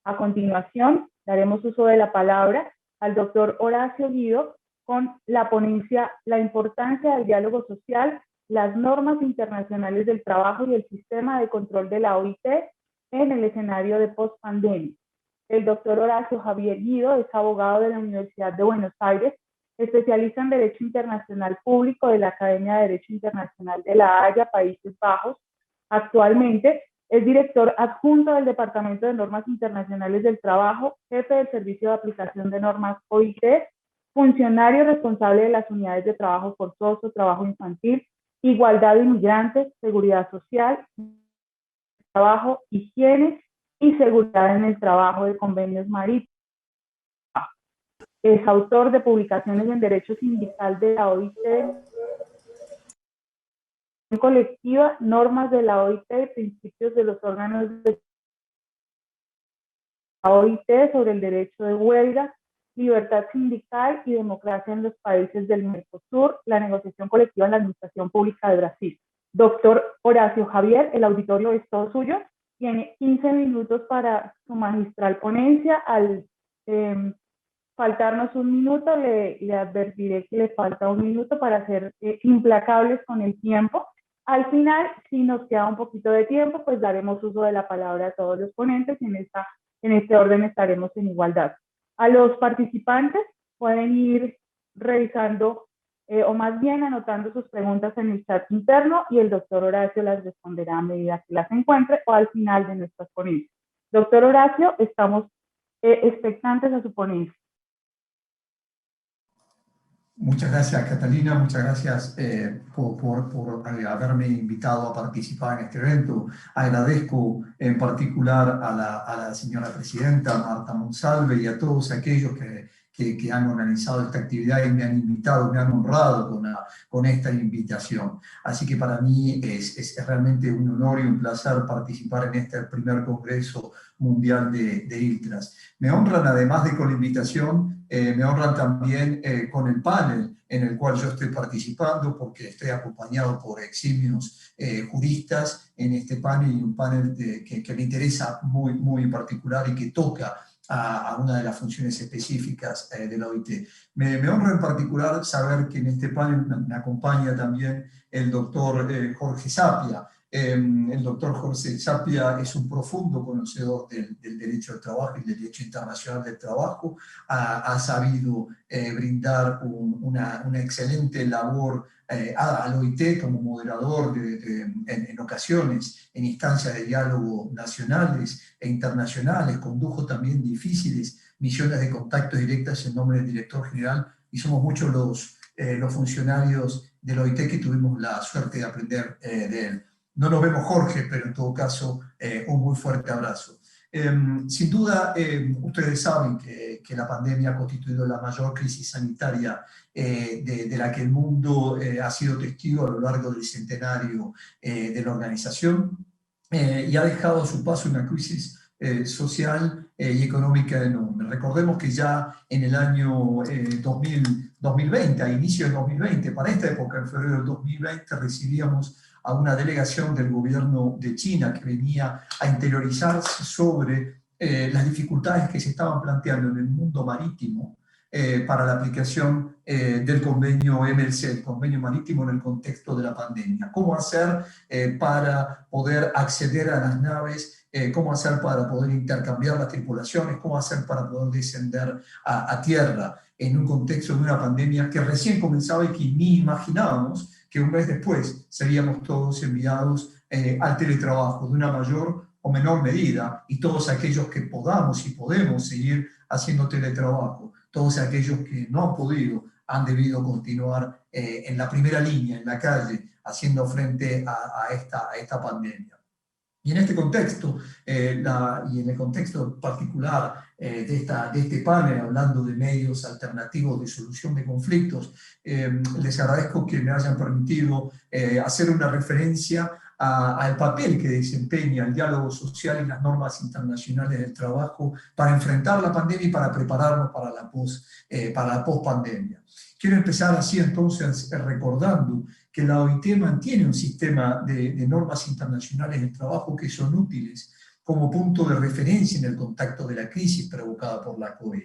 A continuación, daremos uso de la palabra al doctor Horacio Guido con la ponencia La importancia del diálogo social, las normas internacionales del trabajo y el sistema de control de la OIT en el escenario de post-pandemia. El doctor Horacio Javier Guido es abogado de la Universidad de Buenos Aires, especialista en Derecho Internacional Público de la Academia de Derecho Internacional de La Haya, Países Bajos. Actualmente es director adjunto del Departamento de Normas Internacionales del Trabajo, jefe del Servicio de Aplicación de Normas OIT, funcionario responsable de las unidades de trabajo forzoso, trabajo infantil, igualdad de inmigrantes, seguridad social, trabajo, higiene y seguridad en el trabajo de convenios marítimos. Es autor de publicaciones en Derecho Sindical de la OIT, colectiva, normas de la OIT, principios de los órganos de la OIT sobre el derecho de huelga, libertad sindical y democracia en los países del Mercosur, la negociación colectiva en la Administración Pública de Brasil. Doctor Horacio Javier, el auditorio es todo suyo. Tiene 15 minutos para su magistral ponencia. Al faltarnos un minuto, le advertiré que le falta un minuto para ser implacables con el tiempo. Al final, si nos queda un poquito de tiempo, pues daremos uso de la palabra a todos los ponentes. En este orden estaremos en igualdad. A los participantes pueden ir revisando o más bien anotando sus preguntas en el chat interno y el doctor Horacio las responderá a medida que las encuentre o al final de nuestras ponencias. Doctor Horacio, estamos expectantes a su ponencia. Muchas gracias, Catalina, muchas gracias por haberme invitado a participar en este evento. Agradezco en particular a la señora presidenta Marta Monsalve y a todos aquellos que han organizado esta actividad y me han invitado, me han honrado con esta invitación. Así que para mí es realmente un honor y un placer participar en este primer Congreso Mundial de ILTRAS. Me honran, además de con la invitación, me honran también con el panel en el cual yo estoy participando, porque estoy acompañado por eximios juristas en este panel, y un panel que me interesa muy en particular y que toca a una de las funciones específicas de la OIT. Me honra en particular saber que en este panel me acompaña también el doctor Jorge Sapia. El doctor Jorge Sapia es un profundo conocedor del derecho del trabajo y del derecho internacional del trabajo. Ha sabido brindar una excelente labor al OIT como moderador en ocasiones en instancias de diálogo nacionales e internacionales. Condujo también difíciles misiones de contacto directas en nombre del director general, y somos muchos los funcionarios del OIT que tuvimos la suerte de aprender de él. No nos vemos, Jorge, pero en todo caso, un muy fuerte abrazo. Sin duda, ustedes saben que la pandemia ha constituido la mayor crisis sanitaria de la que el mundo ha sido testigo a lo largo del centenario de la organización, y ha dejado a su paso una crisis social y económica enorme. Recordemos que ya en el año 2020, a inicio del 2020, para esta época, en febrero del 2020, recibíamos a una delegación del gobierno de China que venía a interiorizarse sobre las dificultades que se estaban planteando en el mundo marítimo para la aplicación del convenio MLC, el convenio marítimo en el contexto de la pandemia. ¿Cómo hacer para poder acceder a las naves? ¿Cómo hacer para poder intercambiar las tripulaciones? ¿Cómo hacer para poder descender a tierra en un contexto de una pandemia que recién comenzaba y que ni imaginábamos que un mes después seríamos todos enviados al teletrabajo de una mayor o menor medida, y todos aquellos que podamos y podemos seguir haciendo teletrabajo, todos aquellos que no han podido, han debido continuar en la primera línea, en la calle, haciendo frente a esta pandemia. Y en este contexto, y en el contexto particular de este panel, hablando de medios alternativos de solución de conflictos, les agradezco que me hayan permitido hacer una referencia al papel que desempeña el diálogo social y las normas internacionales del trabajo para enfrentar la pandemia y para prepararnos para la post-pandemia. Quiero empezar así entonces recordando que la OIT mantiene un sistema de normas internacionales del trabajo que son útiles como punto de referencia en el contexto de la crisis provocada por la COVID.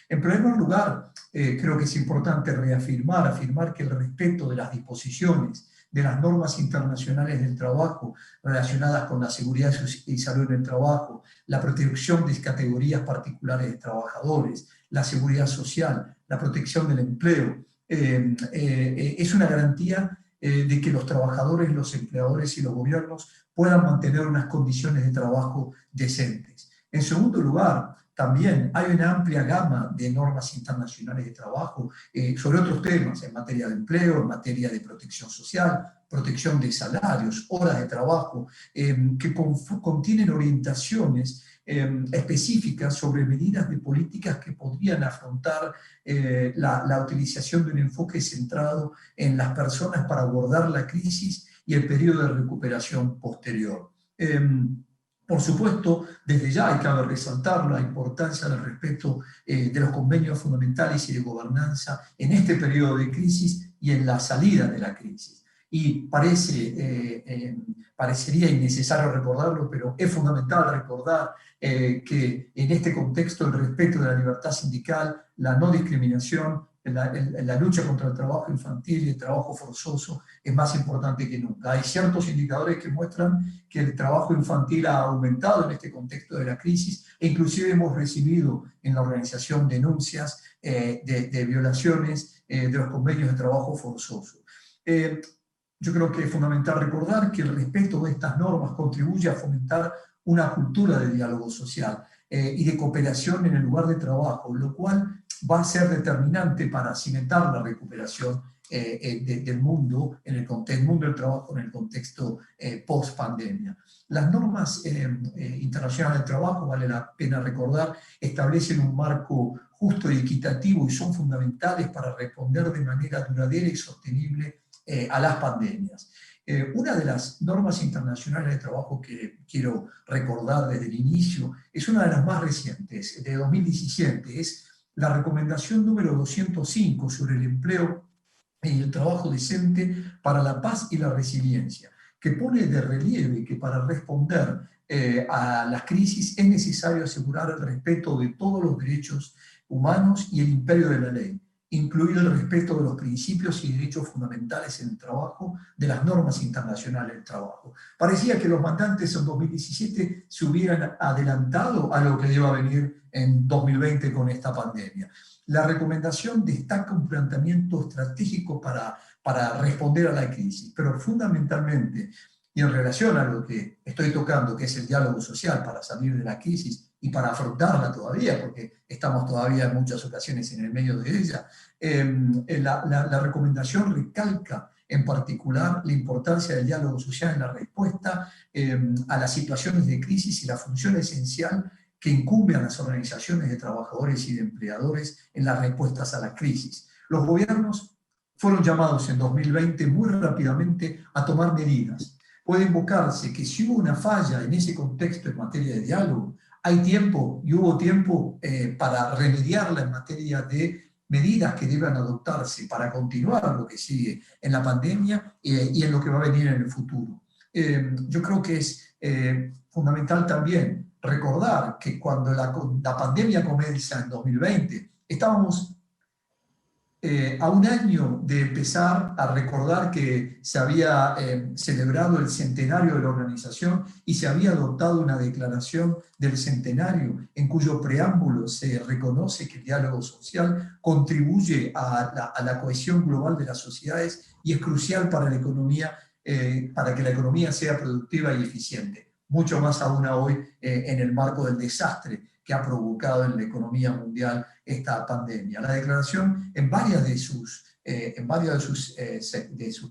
En primer lugar, creo que es importante afirmar que el respeto de las disposiciones de las normas internacionales del trabajo relacionadas con la seguridad y salud en el trabajo, la protección de categorías particulares de trabajadores, la seguridad social, la protección del empleo, es una garantía de que los trabajadores, los empleadores y los gobiernos puedan mantener unas condiciones de trabajo decentes. En segundo lugar, también hay una amplia gama de normas internacionales de trabajo sobre otros temas, en materia de empleo, en materia de protección social, protección de salarios, horas de trabajo, que contienen orientaciones específicas sobre medidas de políticas que podrían afrontar la utilización de un enfoque centrado en las personas para abordar la crisis y el periodo de recuperación posterior. Por supuesto, desde ya hay que resaltar la importancia del respeto de los convenios fundamentales y de gobernanza en este periodo de crisis y en la salida de la crisis. Y parecería innecesario recordarlo, pero es fundamental recordar que en este contexto el respeto de la libertad sindical, la no discriminación, la lucha contra el trabajo infantil y el trabajo forzoso es más importante que nunca. Hay ciertos indicadores que muestran que el trabajo infantil ha aumentado en este contexto de la crisis e inclusive hemos recibido en la organización denuncias de violaciones de los convenios de trabajo forzoso. Yo creo que es fundamental recordar que el respeto de estas normas contribuye a fomentar una cultura de diálogo social y de cooperación en el lugar de trabajo, lo cual va a ser determinante para cimentar la recuperación del mundo, el mundo del trabajo en el contexto post-pandemia. Las normas internacionales del trabajo, vale la pena recordar, establecen un marco justo y equitativo y son fundamentales para responder de manera duradera y sostenible a las pandemias. Una de las normas internacionales de trabajo que quiero recordar desde el inicio es una de las más recientes, de 2017, es la recomendación número 205 sobre el empleo y el trabajo decente para la paz y la resiliencia, que pone de relieve que para responder a las crisis es necesario asegurar el respeto de todos los derechos humanos y el imperio de la ley, incluir el respeto de los principios y derechos fundamentales en el trabajo, de las normas internacionales del trabajo. Parecía que los mandantes en 2017 se hubieran adelantado a lo que iba a venir en 2020 con esta pandemia. La recomendación destaca un planteamiento estratégico para responder a la crisis, pero fundamentalmente, y en relación a lo que estoy tocando, que es el diálogo social para salir de la crisis y para afrontarla todavía, porque estamos todavía en muchas ocasiones en el medio de ella, la recomendación recalca en particular la importancia del diálogo social en la respuesta a las situaciones de crisis y la función esencial que incumbe a las organizaciones de trabajadores y de empleadores en las respuestas a la crisis. Los gobiernos fueron llamados en 2020 muy rápidamente a tomar medidas. Puede invocarse que si hubo una falla en ese contexto en materia de diálogo, hay tiempo y hubo tiempo para remediarla en materia de medidas que deban adoptarse para continuar lo que sigue en la pandemia y en lo que va a venir en el futuro. Yo creo que es fundamental también recordar que cuando la pandemia comienza en 2020, estábamos a un año de empezar a recordar que se había celebrado el centenario de la organización y se había adoptado una declaración del centenario en cuyo preámbulo se reconoce que el diálogo social contribuye a la cohesión global de las sociedades y es crucial para la economía, para que la economía sea productiva y eficiente. Mucho más aún hoy en el marco del desastre que ha provocado en la economía mundial esta pandemia. La declaración en varias de sus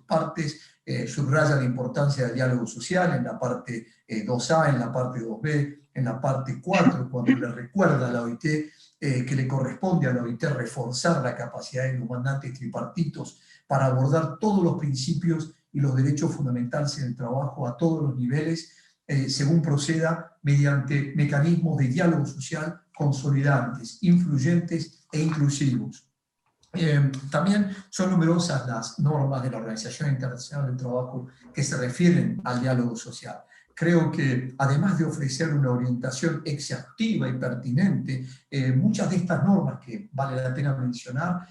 partes subraya la importancia del diálogo social en la parte 2A, en la parte 2B, en la parte 4, cuando le recuerda a la OIT que le corresponde a la OIT reforzar la capacidad de los mandantes tripartitos para abordar todos los principios y los derechos fundamentales en el trabajo a todos los niveles, según proceda mediante mecanismos de diálogo social consolidantes, influyentes e inclusivos. También son numerosas las normas de la Organización Internacional del Trabajo que se refieren al diálogo social. Creo que además de ofrecer una orientación exhaustiva y pertinente, muchas de estas normas que vale la pena mencionar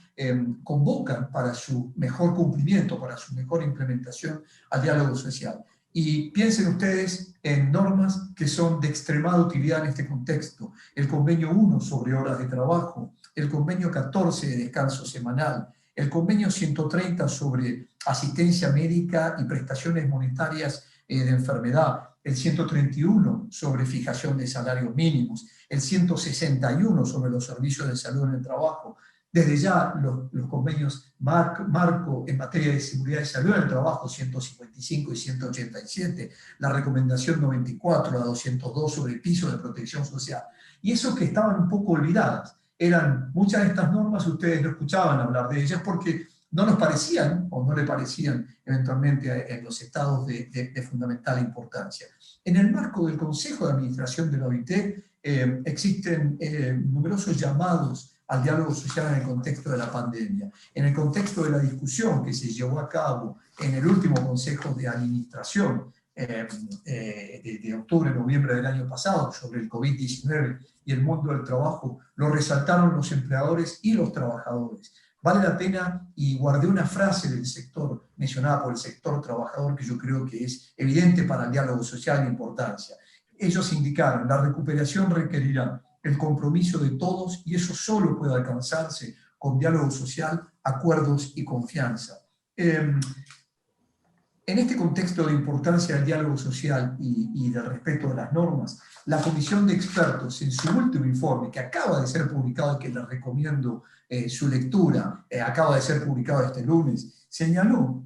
convocan para su mejor cumplimiento, para su mejor implementación al diálogo social. Y piensen ustedes en normas que son de extremada utilidad en este contexto. El convenio 1 sobre horas de trabajo, el convenio 14 de descanso semanal, el convenio 130 sobre asistencia médica y prestaciones monetarias de enfermedad, el 131 sobre fijación de salarios mínimos, el 161 sobre los servicios de salud en el trabajo. Desde ya los convenios marco en materia de seguridad y salud en el trabajo, 155 y 187, la recomendación 94, la 202 sobre el piso de protección social. Y esos que estaban un poco olvidadas, eran muchas de estas normas, ustedes no escuchaban hablar de ellas porque no nos parecían o no le parecían eventualmente en los estados de fundamental importancia. En el marco del Consejo de Administración de la OIT existen numerosos llamados al diálogo social en el contexto de la pandemia, en el contexto de la discusión que se llevó a cabo en el último Consejo de Administración de octubre, noviembre del año pasado sobre el COVID-19 y el mundo del trabajo, lo resaltaron los empleadores y los trabajadores. Vale la pena, y guardé una frase del sector, mencionada por el sector trabajador, que yo creo que es evidente para el diálogo social de importancia. Ellos indicaron, la recuperación requerirá el compromiso de todos y eso solo puede alcanzarse con diálogo social, acuerdos y confianza. En este contexto de importancia del diálogo social y del respeto de las normas, la Comisión de Expertos, en su último informe, que acaba de ser publicado y que les recomiendo su lectura, acaba de ser publicado este lunes, señaló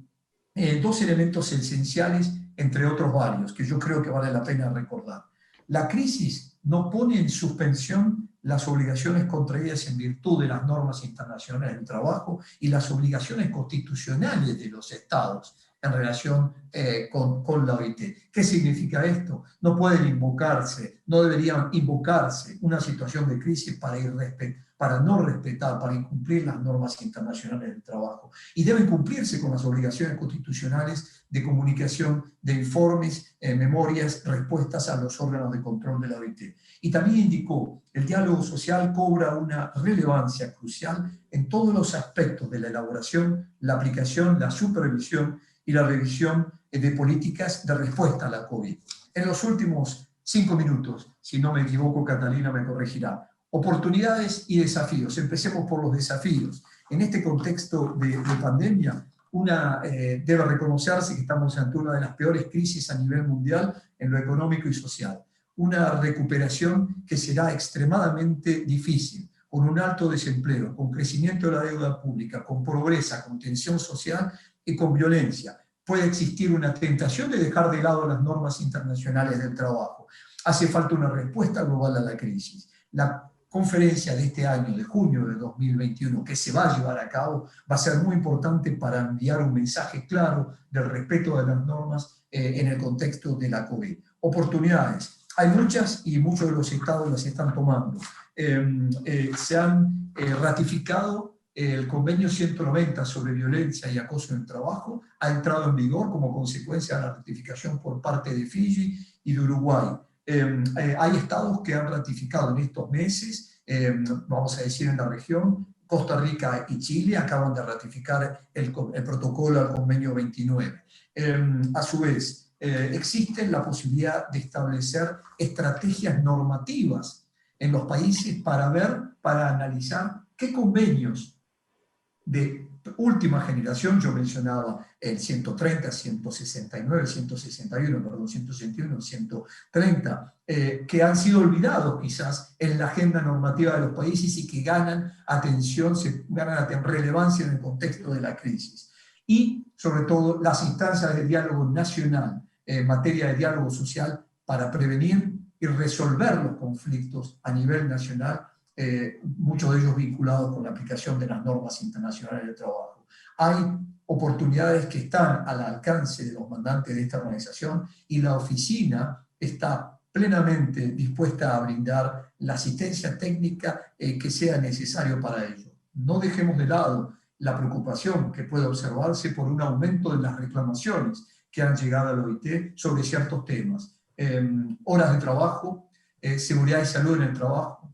dos elementos esenciales, entre otros varios, que yo creo que vale la pena recordar. La crisis no pone en suspensión las obligaciones contraídas en virtud de las normas internacionales del trabajo y las obligaciones constitucionales de los estados en relación con la OIT. ¿Qué significa esto? No pueden invocarse, no deberían invocarse una situación de crisis para no respetar, para incumplir las normas internacionales del trabajo. Y deben cumplirse con las obligaciones constitucionales de comunicación de informes, memorias, respuestas a los órganos de control de la OIT. Y también indicó, el diálogo social cobra una relevancia crucial en todos los aspectos de la elaboración, la aplicación, la supervisión y la revisión de políticas de respuesta a la COVID. En los últimos 5 minutos, si no me equivoco, Catalina me corregirá. Oportunidades y desafíos. Empecemos por los desafíos. En este contexto de pandemia, debe reconocerse que estamos ante una de las peores crisis a nivel mundial en lo económico y social. Una recuperación que será extremadamente difícil, con un alto desempleo, con crecimiento de la deuda pública, con pobreza, con tensión social y con violencia. Puede existir una tentación de dejar de lado las normas internacionales del trabajo. Hace falta una respuesta global a la crisis. La conferencia de este año, de junio de 2021, que se va a llevar a cabo, va a ser muy importante para enviar un mensaje claro del respeto de las normas en el contexto de la COVID. Oportunidades. Hay muchas y muchos de los estados las están tomando. Se han ratificado el convenio 190 sobre violencia y acoso en el trabajo, ha entrado en vigor como consecuencia de la ratificación por parte de Fiji y de Uruguay. Hay estados que han ratificado en estos meses, vamos a decir en la región, Costa Rica y Chile acaban de ratificar el protocolo al convenio 29. A su vez, existe la posibilidad de establecer estrategias normativas en los países para analizar qué convenios de última generación, yo mencionaba el 130, 169, 161, 130, que han sido olvidados quizás en la agenda normativa de los países y que ganan atención, ganan relevancia en el contexto de la crisis. Y, sobre todo, las instancias de diálogo nacional en materia de diálogo social para prevenir y resolver los conflictos a nivel nacional, muchos de ellos vinculados con la aplicación de las normas internacionales del trabajo. Hay oportunidades que están al alcance de los mandantes de esta organización y la oficina está plenamente dispuesta a brindar la asistencia técnica que sea necesario para ello. No dejemos de lado la preocupación que puede observarse por un aumento de las reclamaciones que han llegado a la OIT sobre ciertos temas. horas de trabajo, seguridad y salud en el trabajo,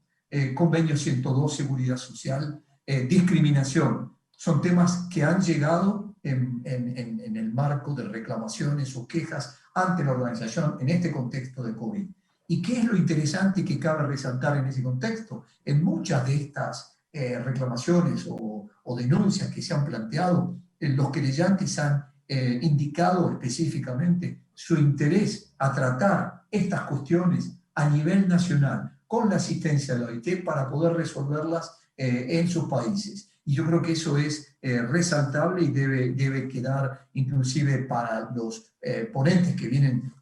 convenio 102, seguridad social, discriminación. Son temas que han llegado en el marco de reclamaciones o quejas ante la organización en este contexto de COVID. ¿Y qué es lo interesante que cabe resaltar en ese contexto? En muchas de estas reclamaciones o denuncias que se han planteado, los querellantes han indicado específicamente su interés a tratar estas cuestiones a nivel nacional con la asistencia de la OIT para poder resolverlas en sus países. Y yo creo que eso es resaltable y debe quedar inclusive para los ponentes que vienen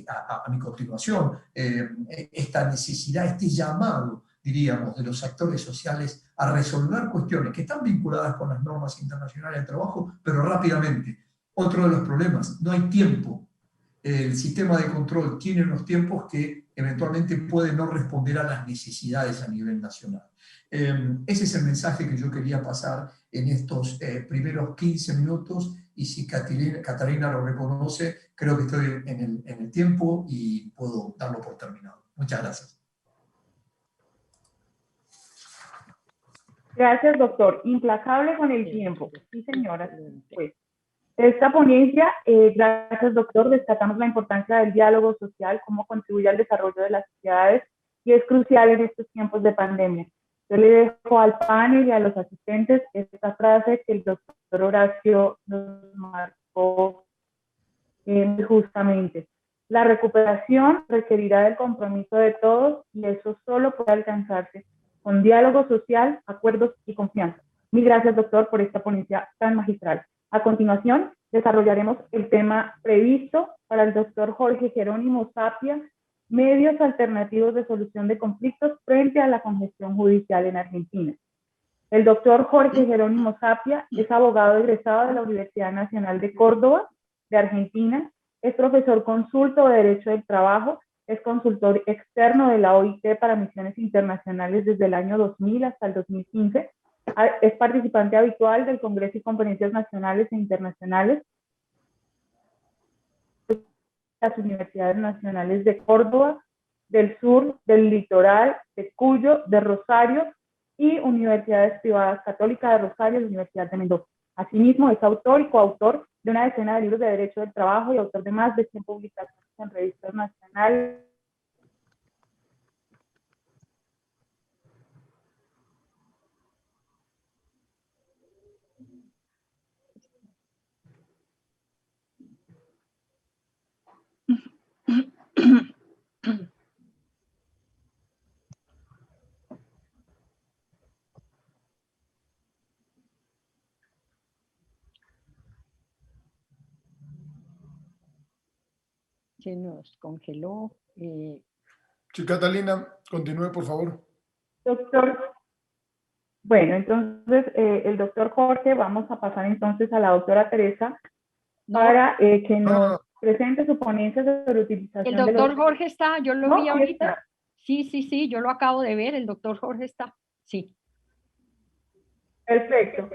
a mi continuación, esta necesidad, este llamado, diríamos, de los actores sociales a resolver cuestiones que están vinculadas con las normas internacionales de trabajo, pero rápidamente. Otro de los problemas, no hay tiempo. El sistema de control tiene unos tiempos que eventualmente puede no responder a las necesidades a nivel nacional. Ese es el mensaje que yo quería pasar en estos primeros 15 minutos, y si Catalina lo reconoce, creo que estoy en el tiempo y puedo darlo por terminado. Muchas gracias. Gracias, doctor. Implacable con el tiempo. Sí, señora. Pues, esta ponencia, gracias, doctor, destacamos la importancia del diálogo social, cómo contribuye al desarrollo de las sociedades, y es crucial en estos tiempos de pandemia. Yo le dejo al panel y a los asistentes esta frase que el doctor Horacio nos marcó justamente. La recuperación requerirá del compromiso de todos, y eso solo puede alcanzarse con diálogo social, acuerdos y confianza. Mil gracias, doctor, por esta ponencia tan magistral. A continuación, desarrollaremos el tema previsto para el doctor Jorge Jerónimo Sapia, medios alternativos de solución de conflictos frente a la congestión judicial en Argentina. El doctor Jorge Jerónimo Sapia es abogado egresado de la Universidad Nacional de Córdoba, de Argentina, es profesor consulto de Derecho del Trabajo, es consultor externo de la OIT para misiones internacionales desde el año 2000 hasta el 2015, es participante habitual del Congreso y Conferencias Nacionales e Internacionales de las Universidades Nacionales de Córdoba, del Sur, del Litoral, de Cuyo, de Rosario y Universidades Privadas Católicas de Rosario y la Universidad de Mendoza. Asimismo, es autor y coautor de una decena de libros de Derecho del Trabajo y autor de más de 100 publicaciones en revistas nacionales. Se nos congeló. Sí, Catalina, continúe, por favor. Doctor, bueno, entonces el doctor Jorge, vamos a pasar entonces a la doctora Teresa para que nos presente su ponencia sobre utilización el doctor Jorge está, yo lo vi ahorita. Sí, yo lo acabo de ver, el doctor Jorge está, sí. Perfecto.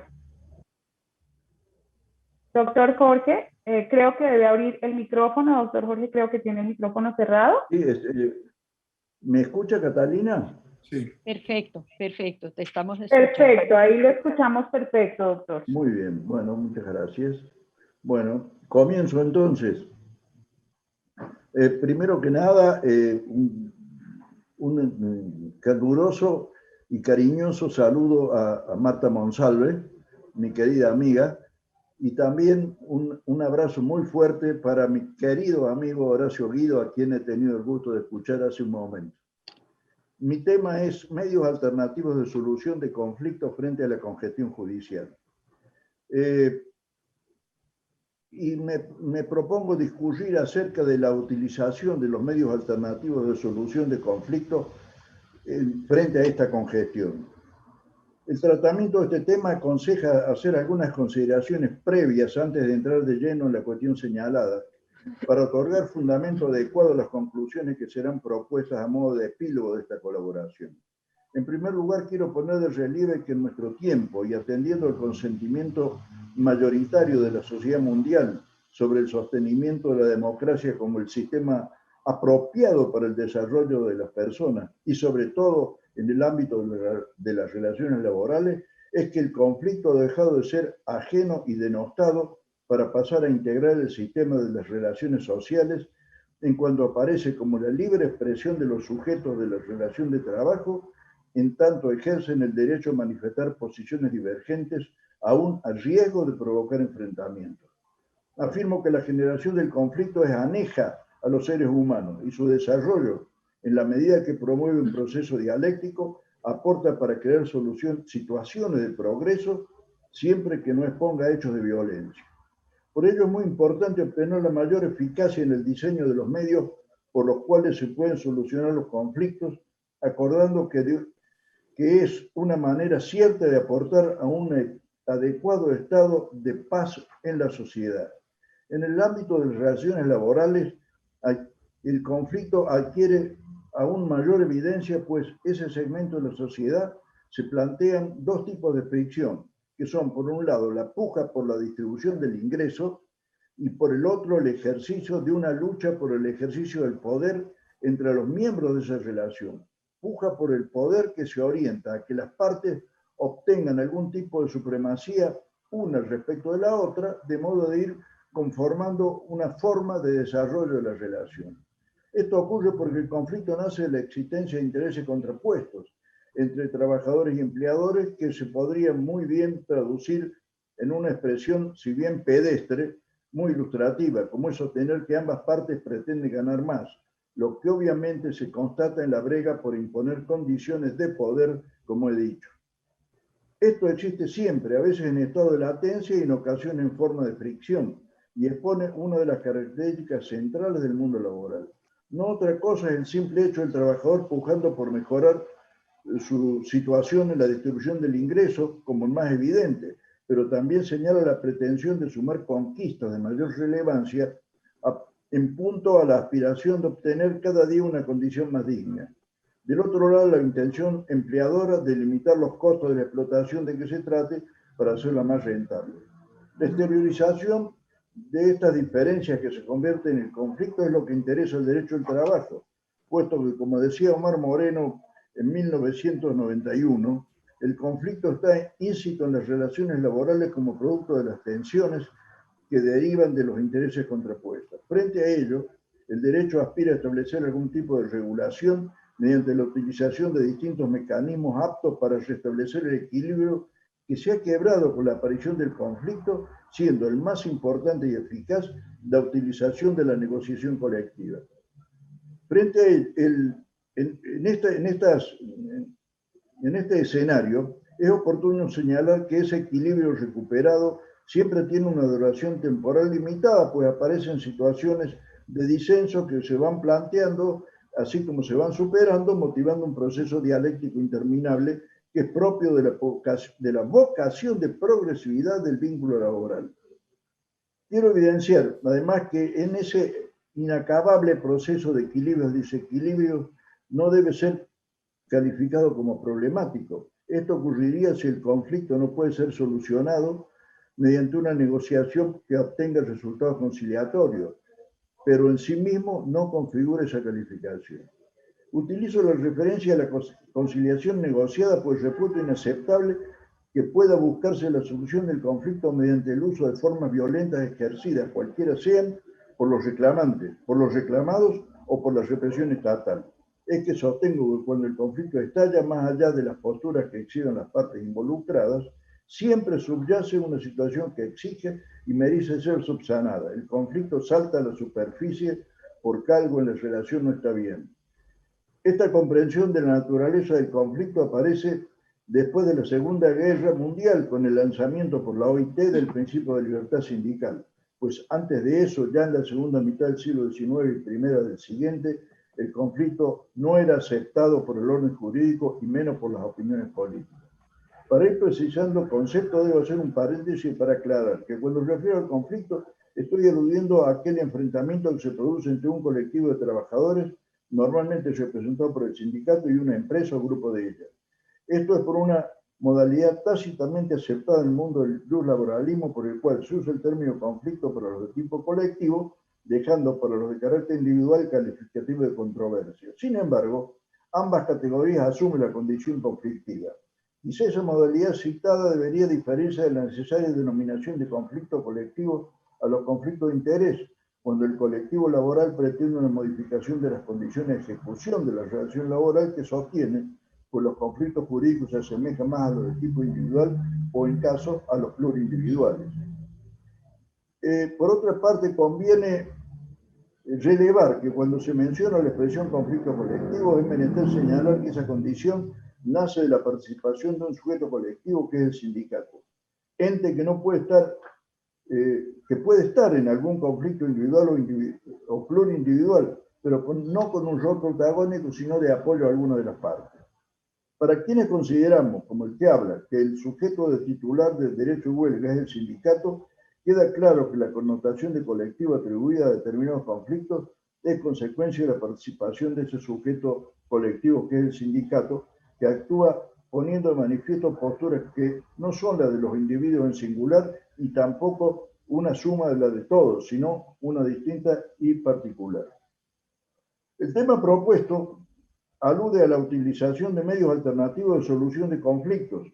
Doctor Jorge, creo que debe abrir el micrófono. Doctor Jorge, creo que tiene el micrófono cerrado. Sí, ¿me escucha, Catalina? Sí. Perfecto, te estamos escuchando. Perfecto, ahí lo escuchamos perfecto, doctor. Muy bien, bueno, muchas gracias. Bueno, comienzo entonces. Primero que nada, un caluroso y cariñoso saludo a Marta Monsalve, mi querida amiga, y también un abrazo muy fuerte para mi querido amigo Horacio Guido, a quien he tenido el gusto de escuchar hace un momento. Mi tema es medios alternativos de solución de conflictos frente a la congestión judicial. Y me propongo discutir acerca de la utilización de los medios alternativos de solución de conflictos frente a esta congestión. El tratamiento de este tema aconseja hacer algunas consideraciones previas antes de entrar de lleno en la cuestión señalada, para otorgar fundamento adecuado a las conclusiones que serán propuestas a modo de epílogo de esta colaboración. En primer lugar, quiero poner de relieve que en nuestro tiempo, y atendiendo al consentimiento mayoritario de la sociedad mundial sobre el sostenimiento de la democracia como el sistema apropiado para el desarrollo de las personas y sobre todo en el ámbito de las relaciones laborales, es que el conflicto ha dejado de ser ajeno y denostado para pasar a integrar el sistema de las relaciones sociales en cuanto aparece como la libre expresión de los sujetos de la relación de trabajo, en tanto ejercen el derecho a manifestar posiciones divergentes, aún a riesgo de provocar enfrentamientos. Afirmo que la generación del conflicto es aneja a los seres humanos y su desarrollo, en la medida que promueve un proceso dialéctico, aporta para crear situaciones de progreso siempre que no exponga hechos de violencia. Por ello es muy importante obtener la mayor eficacia en el diseño de los medios por los cuales se pueden solucionar los conflictos, acordando que es una manera cierta de aportar a un adecuado estado de paz en la sociedad. En el ámbito de las relaciones laborales, el conflicto adquiere aún mayor evidencia, pues ese segmento de la sociedad se plantean dos tipos de fricción, que son, por un lado, la puja por la distribución del ingreso y por el otro, el ejercicio de una lucha por el ejercicio del poder entre los miembros de esa relación. Puja por el poder que se orienta a que las partes obtengan algún tipo de supremacía una respecto de la otra, de modo de ir conformando una forma de desarrollo de la relación. Esto ocurre porque el conflicto nace de la existencia de intereses contrapuestos entre trabajadores y empleadores que se podrían muy bien traducir en una expresión, si bien pedestre, muy ilustrativa, como es sostener que ambas partes pretenden ganar más, lo que obviamente se constata en la brega por imponer condiciones de poder, como he dicho. Esto existe siempre, a veces en estado de latencia y en ocasiones en forma de fricción, y expone una de las características centrales del mundo laboral. No otra cosa es el simple hecho del trabajador pujando por mejorar su situación en la distribución del ingreso como el más evidente, pero también señala la pretensión de sumar conquistas de mayor relevancia en punto a la aspiración de obtener cada día una condición más digna. Del otro lado, la intención empleadora de limitar los costos de la explotación de que se trate para hacerla más rentable. La exteriorización de estas diferencias que se convierten en conflicto es lo que interesa al derecho del trabajo, puesto que, como decía Omar Moreno en 1991, el conflicto está íncito en las relaciones laborales como producto de las tensiones que derivan de los intereses contrapuestos. Frente a ello, el derecho aspira a establecer algún tipo de regulación mediante la utilización de distintos mecanismos aptos para restablecer el equilibrio que se ha quebrado con la aparición del conflicto, siendo el más importante y eficaz la utilización de la negociación colectiva. Frente a en este escenario, es oportuno señalar que ese equilibrio recuperado siempre tiene una duración temporal limitada, pues aparecen situaciones de disenso que se van planteando, así como se van superando, motivando un proceso dialéctico interminable que es propio de la vocación de progresividad del vínculo laboral. Quiero evidenciar, además, que en ese inacabable proceso de equilibrios y desequilibrios no debe ser calificado como problemático. Esto ocurriría si el conflicto no puede ser solucionado mediante una negociación que obtenga resultados conciliatorios, pero en sí mismo no configura esa calificación. Utilizo la referencia a la conciliación negociada, pues reputo inaceptable que pueda buscarse la solución del conflicto mediante el uso de formas violentas ejercidas, cualquiera sean, por los reclamantes, por los reclamados o por la represión estatal. Es que sostengo que cuando el conflicto estalla, más allá de las posturas que exhiben las partes involucradas, siempre subyace una situación que exige y merece ser subsanada. El conflicto salta a la superficie porque algo en la relación no está bien. Esta comprensión de la naturaleza del conflicto aparece después de la Segunda Guerra Mundial con el lanzamiento por la OIT del principio de libertad sindical, pues antes de eso, ya en la segunda mitad del siglo XIX y primera del siguiente, el conflicto no era aceptado por el orden jurídico y menos por las opiniones políticas. Para ir precisando el concepto, debo hacer un paréntesis para aclarar que cuando me refiero al conflicto, estoy aludiendo a aquel enfrentamiento que se produce entre un colectivo de trabajadores, normalmente representado por el sindicato, y una empresa o grupo de ellas. Esto es por una modalidad tácitamente aceptada en el mundo del laboralismo, por el cual se usa el término conflicto para los de tipo colectivo, dejando para los de carácter individual calificativo de controversia. Sin embargo, ambas categorías asumen la condición conflictiva. Quizá esa modalidad citada debería diferirse de la necesaria denominación de conflicto colectivo a los conflictos de interés, cuando el colectivo laboral pretende una modificación de las condiciones de ejecución de la relación laboral que sostiene, pues los conflictos jurídicos se asemejan más a los de tipo individual o, en caso, a los plurindividuales. Por otra parte, conviene relevar que cuando se menciona la expresión conflicto colectivo es menester señalar que esa condición nace de la participación de un sujeto colectivo que es el sindicato, ente que no puede estar, que puede estar en algún conflicto individual o plurindividual, pero no con un rol protagónico, sino de apoyo a alguna de las partes. Para quienes consideramos, como el que habla, que el sujeto de titular del derecho de huelga es el sindicato, queda claro que la connotación de colectivo atribuida a determinados conflictos es consecuencia de la participación de ese sujeto colectivo que es el sindicato, que actúa poniendo de manifiesto posturas que no son las de los individuos en singular y tampoco una suma de la de todos, sino una distinta y particular. El tema propuesto alude a la utilización de medios alternativos de solución de conflictos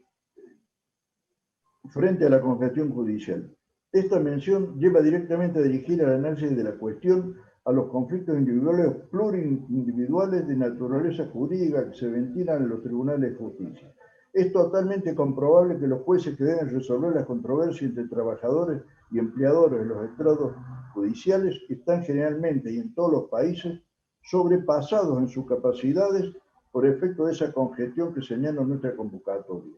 frente a la congestión judicial. Esta mención lleva directamente a dirigir el análisis de la cuestión a los conflictos individuales o plurindividuales de naturaleza jurídica que se ventilan en los tribunales de justicia. Es totalmente comprobable que los jueces que deben resolver las controversias entre trabajadores y empleadores de los estrados judiciales están generalmente y en todos los países sobrepasados en sus capacidades por efecto de esa congestión que señala nuestra convocatoria.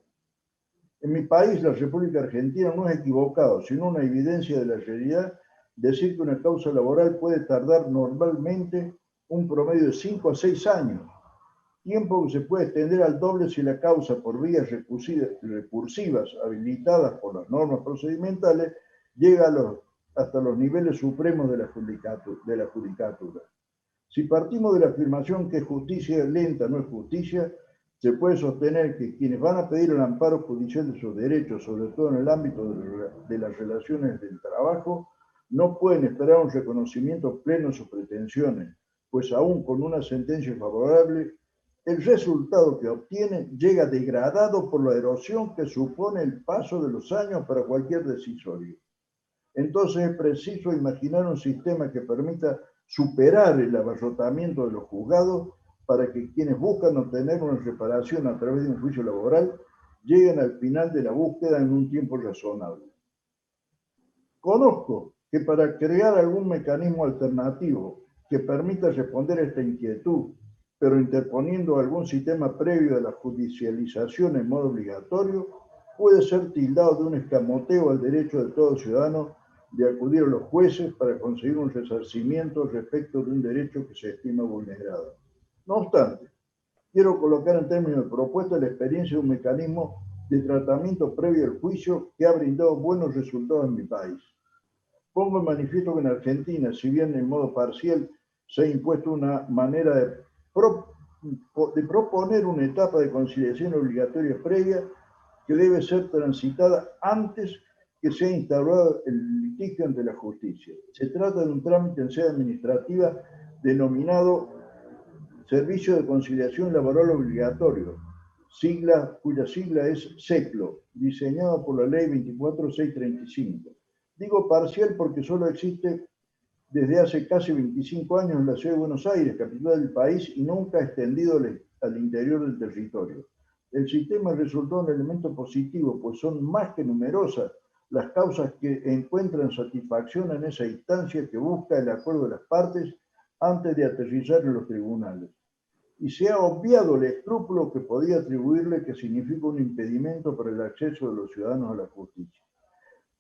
En mi país, la República Argentina, no es equivocado, sino una evidencia de la realidad decir que una causa laboral puede tardar normalmente un promedio de 5 a 6 años, tiempo que se puede extender al doble si la causa por vías recursivas habilitadas por las normas procedimentales llega hasta los niveles supremos de la judicatura. Si partimos de la afirmación que justicia lenta no es justicia, se puede sostener que quienes van a pedir el amparo judicial de sus derechos, sobre todo en el ámbito de las relaciones del trabajo, no pueden esperar un reconocimiento pleno de sus pretensiones, pues aún con una sentencia favorable, el resultado que obtienen llega degradado por la erosión que supone el paso de los años para cualquier decisorio. Entonces es preciso imaginar un sistema que permita superar el abarrotamiento de los juzgados para que quienes buscan obtener una reparación a través de un juicio laboral lleguen al final de la búsqueda en un tiempo razonable. Conozco que para crear algún mecanismo alternativo que permita responder a esta inquietud, pero interponiendo algún sistema previo de la judicialización en modo obligatorio, puede ser tildado de un escamoteo al derecho de todo ciudadano de acudir a los jueces para conseguir un resarcimiento respecto de un derecho que se estima vulnerado. No obstante, quiero colocar en términos de propuesta la experiencia de un mecanismo de tratamiento previo al juicio que ha brindado buenos resultados en mi país. Pongo en manifiesto que en Argentina, si bien en modo parcial se ha impuesto una manera de proponer una etapa de conciliación obligatoria previa que debe ser transitada antes que sea instaurado el litigio ante la justicia. Se trata de un trámite en sede administrativa denominado Servicio de Conciliación Laboral Obligatorio, cuya sigla es SECLO, diseñado por la Ley 24635. Digo parcial porque solo existe desde hace casi 25 años en la ciudad de Buenos Aires, capital del país, y nunca ha extendido al interior del territorio. El sistema resultó un elemento positivo, pues son más que numerosas las causas que encuentran satisfacción en esa instancia que busca el acuerdo de las partes antes de aterrizar en los tribunales. Y se ha obviado el escrúpulo que podía atribuirle que significa un impedimento para el acceso de los ciudadanos a la justicia.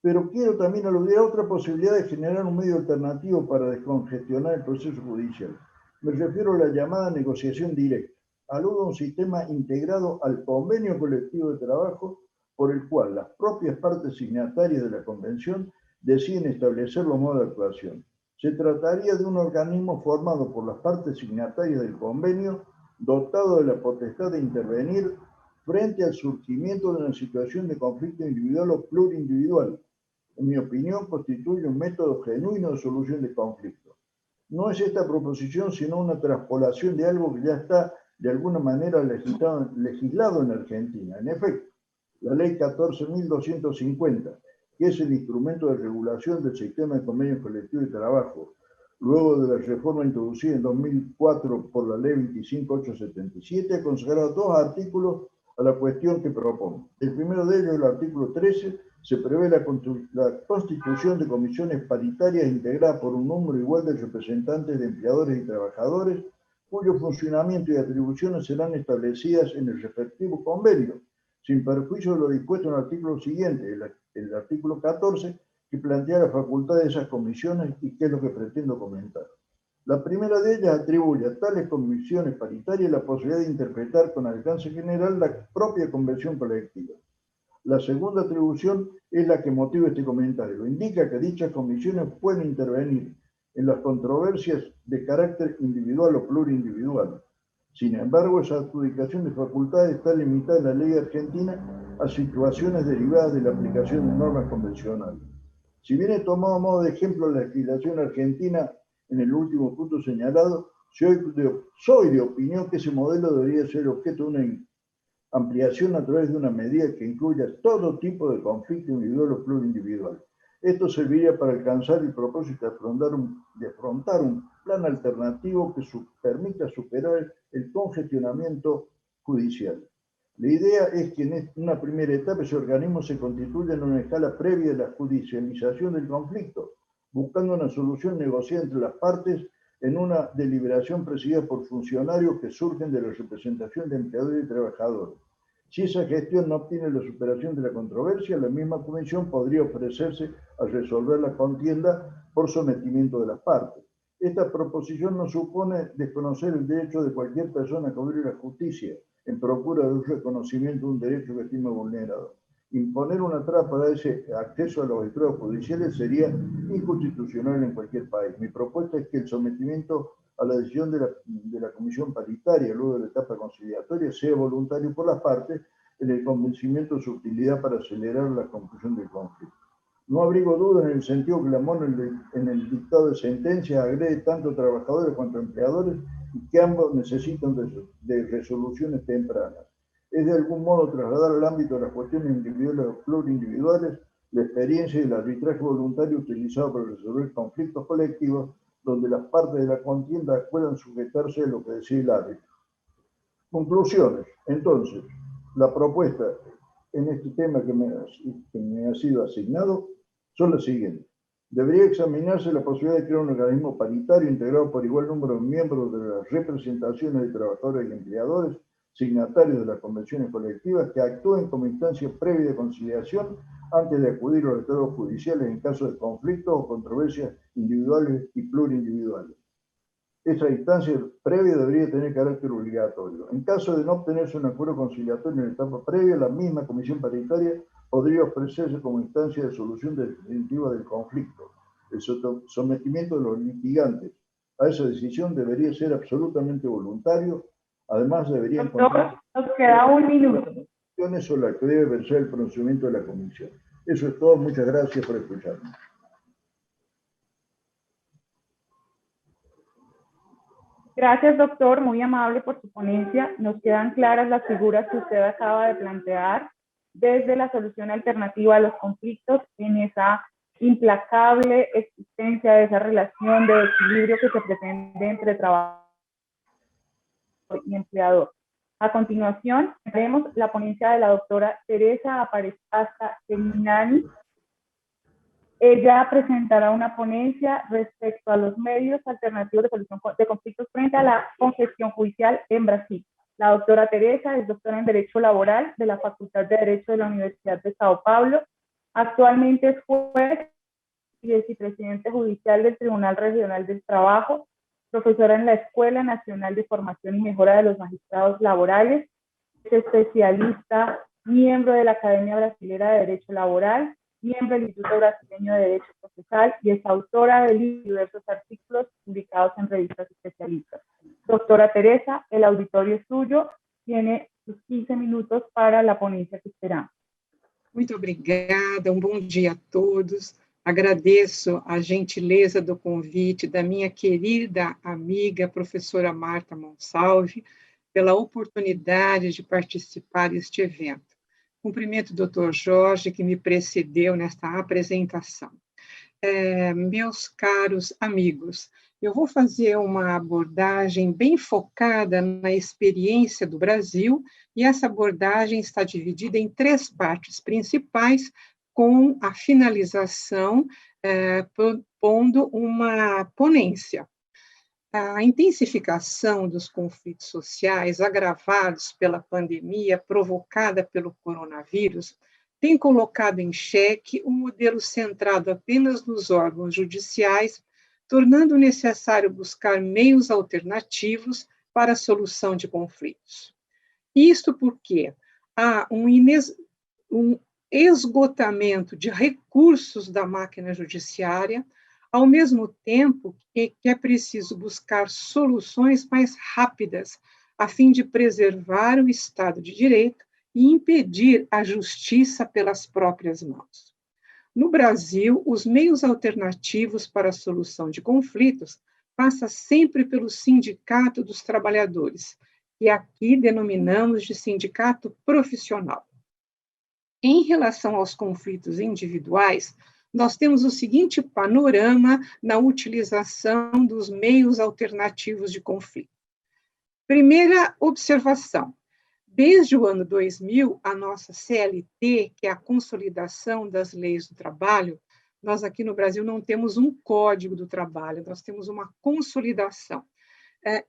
Pero quiero también aludir a otra posibilidad de generar un medio alternativo para descongestionar el proceso judicial. Me refiero a la llamada negociación directa. Aludo a un sistema integrado al convenio colectivo de trabajo por el cual las propias partes signatarias de la convención deciden establecer los modos de actuación. Se trataría de un organismo formado por las partes signatarias del convenio, dotado de la potestad de intervenir frente al surgimiento de una situación de conflicto individual o plurindividual. En mi opinión, constituye un método genuino de solución de conflictos. No es esta proposición sino una traspolación de algo que ya está de alguna manera legislado en Argentina. En efecto, la ley 14.250, que es el instrumento de regulación del sistema de convenios colectivos de trabajo, luego de la reforma introducida en 2004 por la ley 25.877, ha consagrado 2 artículos a la cuestión que propone. El primero de ellos, el artículo 13, se prevé la constitución de comisiones paritarias integradas por un número igual de representantes de empleadores y trabajadores, cuyo funcionamiento y atribuciones serán establecidas en el respectivo convenio, sin perjuicio de lo dispuesto en el artículo siguiente, el artículo 14, que plantea la facultad de esas comisiones y qué es lo que pretendo comentar. La primera de ellas atribuye a tales comisiones paritarias la posibilidad de interpretar con alcance general la propia convención colectiva. La segunda atribución es la que motiva este comentario. Indica que dichas comisiones pueden intervenir en las controversias de carácter individual o plurindividual. Sin embargo, esa adjudicación de facultades está limitada en la ley argentina a situaciones derivadas de la aplicación de normas convencionales. Si bien he tomado a modo de ejemplo la legislación argentina en el último punto señalado, soy de opinión que ese modelo debería ser objeto de una ampliación a través de una medida que incluya todo tipo de conflicto individual o plurindividual. Esto serviría para alcanzar el propósito de afrontar un plan alternativo que permita superar el congestionamiento judicial. La idea es que en una primera etapa ese organismo se constituya en una escala previa de la judicialización del conflicto, buscando una solución negociada entre las partes en una deliberación presidida por funcionarios que surgen de la representación de empleadores y trabajadores. Si esa gestión no obtiene la superación de la controversia, la misma comisión podría ofrecerse a resolver la contienda por sometimiento de las partes. Esta proposición no supone desconocer el derecho de cualquier persona a acudir a la justicia en procura de un reconocimiento de un derecho que estime vulnerado. Imponer una traba para ese acceso a los estrados judiciales sería inconstitucional en cualquier país. Mi propuesta es que el sometimiento a la decisión de la comisión paritaria luego de la etapa conciliatoria sea voluntario por las partes en el convencimiento de su utilidad para acelerar la conclusión del conflicto. No abrigo dudas en el sentido que la MON en el dictado de sentencia agrede tanto a trabajadores cuanto a empleadores y que ambos necesitan de resoluciones tempranas. Es de algún modo trasladar al ámbito de las cuestiones individuales o plurindividuales la experiencia del arbitraje voluntario utilizado para resolver conflictos colectivos donde las partes de la contienda puedan sujetarse a lo que decide el árbitro. Conclusiones. Entonces, la propuesta en este tema que me ha sido asignado son las siguientes. Debería examinarse la posibilidad de crear un organismo paritario integrado por igual número de miembros de las representaciones de trabajadores y empleadores, signatarios de las convenciones colectivas, que actúen como instancia previa de conciliación antes de acudir a los estados judiciales en caso de conflictos o controversias individuales y plurindividuales. Esa instancia previa debería tener carácter obligatorio. En caso de no obtenerse un acuerdo conciliatorio en la etapa previa, la misma comisión paritaria podría ofrecerse como instancia de solución definitiva del conflicto. El sometimiento de los litigantes a esa decisión debería ser absolutamente voluntario. Además, debería encontrar... Nos queda un minuto. ...sobre la que debe versar el procedimiento de la comisión. Eso es todo. Muchas gracias por escucharme. Gracias, doctor, muy amable por su ponencia. Nos quedan claras las figuras que usted acaba de plantear, desde la solución alternativa a los conflictos en esa implacable existencia de esa relación de equilibrio que se pretende entre trabajador y empleador. A continuación, veremos la ponencia de la doctora Teresa Aparezcasta Seminani. Ella presentará una ponencia respecto a los medios alternativos de solución de conflictos frente a la congestión judicial en Brasil. La doctora Teresa es doctora en Derecho Laboral de la Facultad de Derecho de la Universidad de Sao Paulo. Actualmente es juez y vicepresidente judicial del Tribunal Regional del Trabajo, profesora en la Escuela Nacional de Formación y Mejora de los Magistrados Laborales, es especialista, miembro de la Academia Brasilera de Derecho Laboral, miembro del Instituto Brasileño de Derecho Procesal y es autora de diversos artículos publicados en revistas especialistas. Doctora Teresa, el auditorio es suyo, tiene sus 15 minutos para la ponencia que esperamos. Muito obrigada, bom dia a todos. Agradeço a gentileza do convite da minha querida amiga, professora Marta Monsalve, pela oportunidade de participar deste evento. Cumprimento o Dr. Jorge, que me precedeu nesta apresentação. Meus caros amigos, eu vou fazer uma abordagem bem focada na experiência do Brasil, e essa abordagem está dividida em 3 partes principais, com a finalização, propondo uma ponência. A intensificação dos conflitos sociais agravados pela pandemia provocada pelo coronavírus tem colocado em xeque um modelo centrado apenas nos órgãos judiciais, tornando necessário buscar meios alternativos para a solução de conflitos. Isto porque há um esgotamento de recursos da máquina judiciária, ao mesmo tempo que é preciso buscar soluções mais rápidas, a fim de preservar o Estado de Direito e impedir a justiça pelas próprias mãos. No Brasil, os meios alternativos para a solução de conflitos passam sempre pelo Sindicato dos Trabalhadores, que aqui denominamos de sindicato profissional. Em relação aos conflitos individuais, nós temos o seguinte panorama na utilização dos meios alternativos de conflito. Primeira observação: desde o ano 2000, a nossa CLT, que é a Consolidação das Leis do Trabalho, nós aqui no Brasil não temos um Código do Trabalho, nós temos uma consolidação.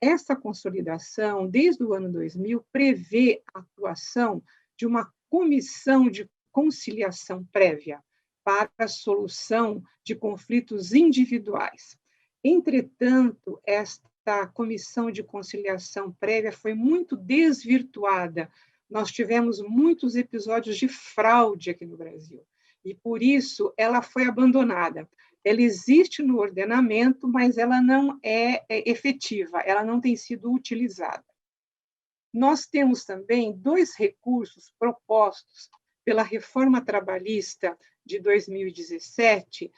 Essa consolidação, desde o ano 2000, prevê a atuação de uma comissão de conciliação prévia para a solução de conflitos individuais. Entretanto, esta comissão de conciliação prévia foi muito desvirtuada. Nós tivemos muitos episódios de fraude aqui no Brasil, e por isso ela foi abandonada. Ela existe no ordenamento, mas ela não é efetiva, ela não tem sido utilizada. Nós temos também 2 recursos propostos pela reforma trabalhista de 2017,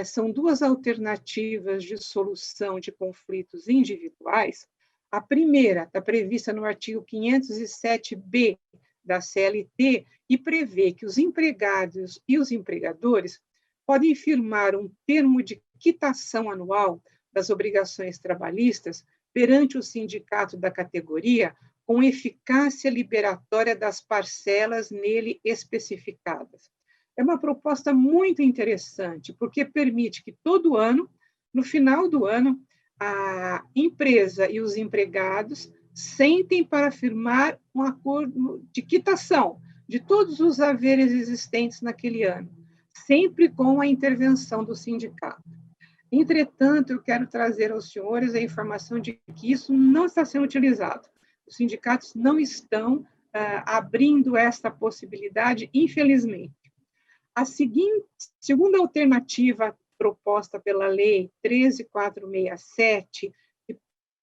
são 2 alternativas de solução de conflitos individuais. A primeira está prevista no artigo 507b da CLT e prevê que os empregados e os empregadores podem firmar um termo de quitação anual das obrigações trabalhistas perante o sindicato da categoria, com eficácia liberatória das parcelas nele especificadas. É uma proposta muito interessante, porque permite que todo ano, no final do ano, a empresa e os empregados sentem para firmar um acordo de quitação de todos os haveres existentes naquele ano, sempre com a intervenção do sindicato. Entretanto, eu quero trazer aos senhores a informação de que isso não está sendo utilizado. Os sindicatos não estão abrindo esta possibilidade, infelizmente. A segunda alternativa proposta pela Lei 13.467, que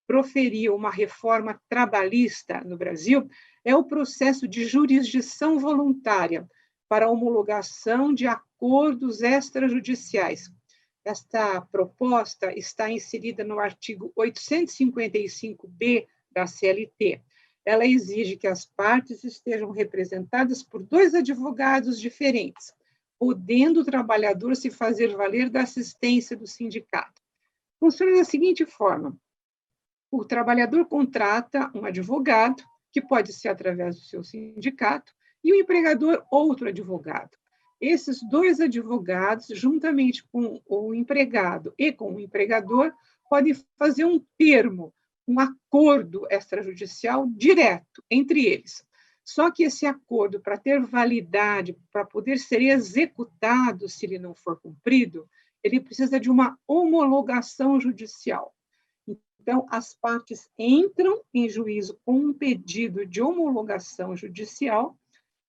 proferiu uma reforma trabalhista no Brasil, é o processo de jurisdição voluntária para homologação de acordos extrajudiciais. Esta proposta está inserida no artigo 855b da CLT. Ela exige que as partes estejam representadas por 2 advogados diferentes, podendo o trabalhador se fazer valer da assistência do sindicato. Funciona da seguinte forma: o trabalhador contrata um advogado, que pode ser através do seu sindicato, e o empregador outro advogado. Esses 2 advogados, juntamente com o empregado e com o empregador, podem fazer um termo, um acordo extrajudicial direto entre eles. Só que esse acordo, para ter validade, para poder ser executado, se ele não for cumprido, ele precisa de uma homologação judicial. Então, as partes entram em juízo com um pedido de homologação judicial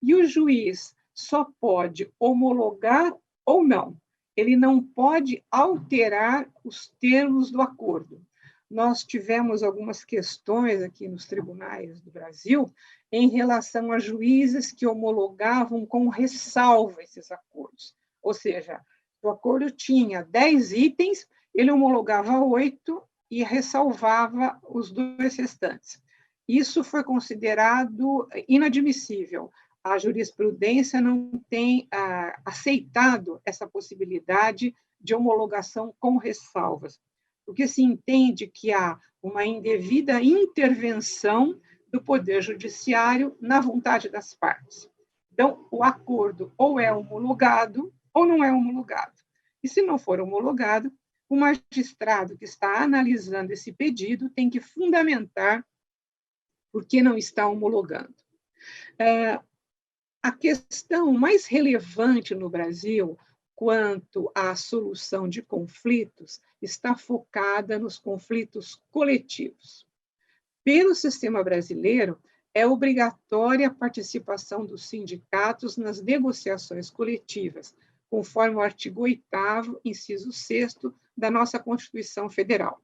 e o juiz só pode homologar ou não. Ele não pode alterar os termos do acordo. Nós tivemos algumas questões aqui nos tribunais do Brasil em relação a juízes que homologavam com ressalva esses acordos. Ou seja, O acordo tinha 10 itens, ele homologava 8 e ressalvava os 2 restantes. Isso foi considerado inadmissível. A jurisprudência não tem aceitado essa possibilidade de homologação com ressalvas, porque se entende que há uma indevida intervenção do Poder Judiciário na vontade das partes. Então, o acordo ou é homologado ou não é homologado. E se não for homologado, o magistrado que está analisando esse pedido tem que fundamentar por que não está homologando. A questão mais relevante no Brasil quanto à solução de conflitos está focada nos conflitos coletivos. Pelo sistema brasileiro, é obrigatória a participação dos sindicatos nas negociações coletivas, conforme o artigo 8º, inciso 6º, da nossa Constituição Federal.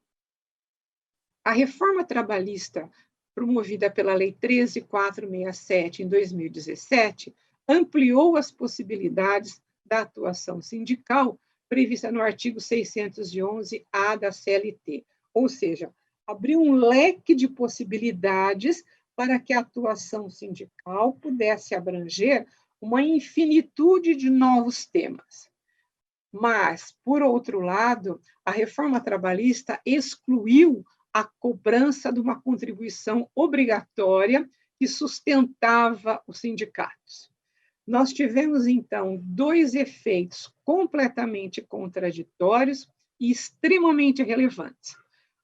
A reforma trabalhista promovida pela Lei 13.467, em 2017, ampliou as possibilidades da atuação sindical prevista no artigo 611-A da CLT, ou seja, abriu um leque de possibilidades para que a atuação sindical pudesse abranger uma infinitude de novos temas. Mas, por outro lado, a reforma trabalhista excluiu a cobrança de uma contribuição obrigatória que sustentava os sindicatos. Nós tivemos, então, 2 efeitos completamente contraditórios e extremamente relevantes.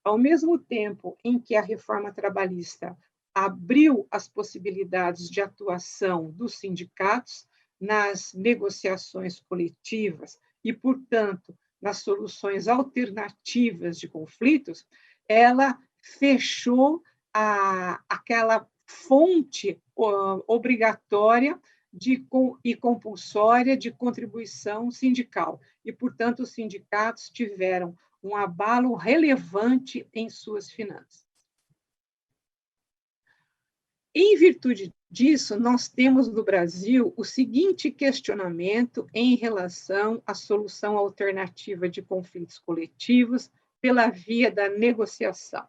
Ao mesmo tempo em que a reforma trabalhista abriu as possibilidades de atuação dos sindicatos nas negociações coletivas e, portanto, nas soluções alternativas de conflitos, ela fechou aquela fonte obrigatória e compulsória de contribuição sindical. E, portanto, os sindicatos tiveram um abalo relevante em suas finanças. Em virtude disso, nós temos no Brasil o seguinte questionamento em relação à solução alternativa de conflitos coletivos pela via da negociação.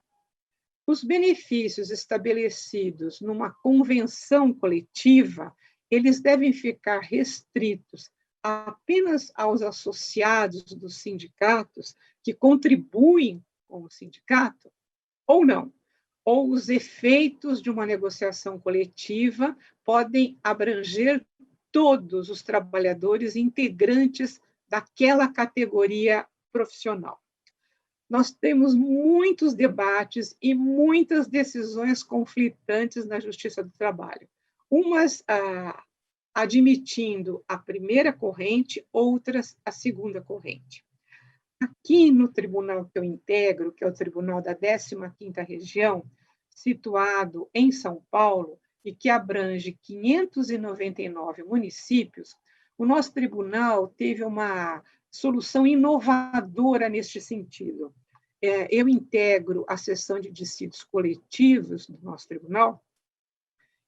Os benefícios estabelecidos numa convenção coletiva, eles devem ficar restritos apenas aos associados dos sindicatos que contribuem com o sindicato, ou não? Ou os efeitos de uma negociação coletiva podem abranger todos os trabalhadores integrantes daquela categoria profissional. Nós temos muitos debates e muitas decisões conflitantes na Justiça do Trabalho, umas admitindo a primeira corrente, outras a segunda corrente. Aqui no tribunal que eu integro, que é o Tribunal da 15ª Região, situado em São Paulo e que abrange 599 municípios, o nosso tribunal teve uma solução inovadora neste sentido. Eu integro a seção de dissídios coletivos do nosso tribunal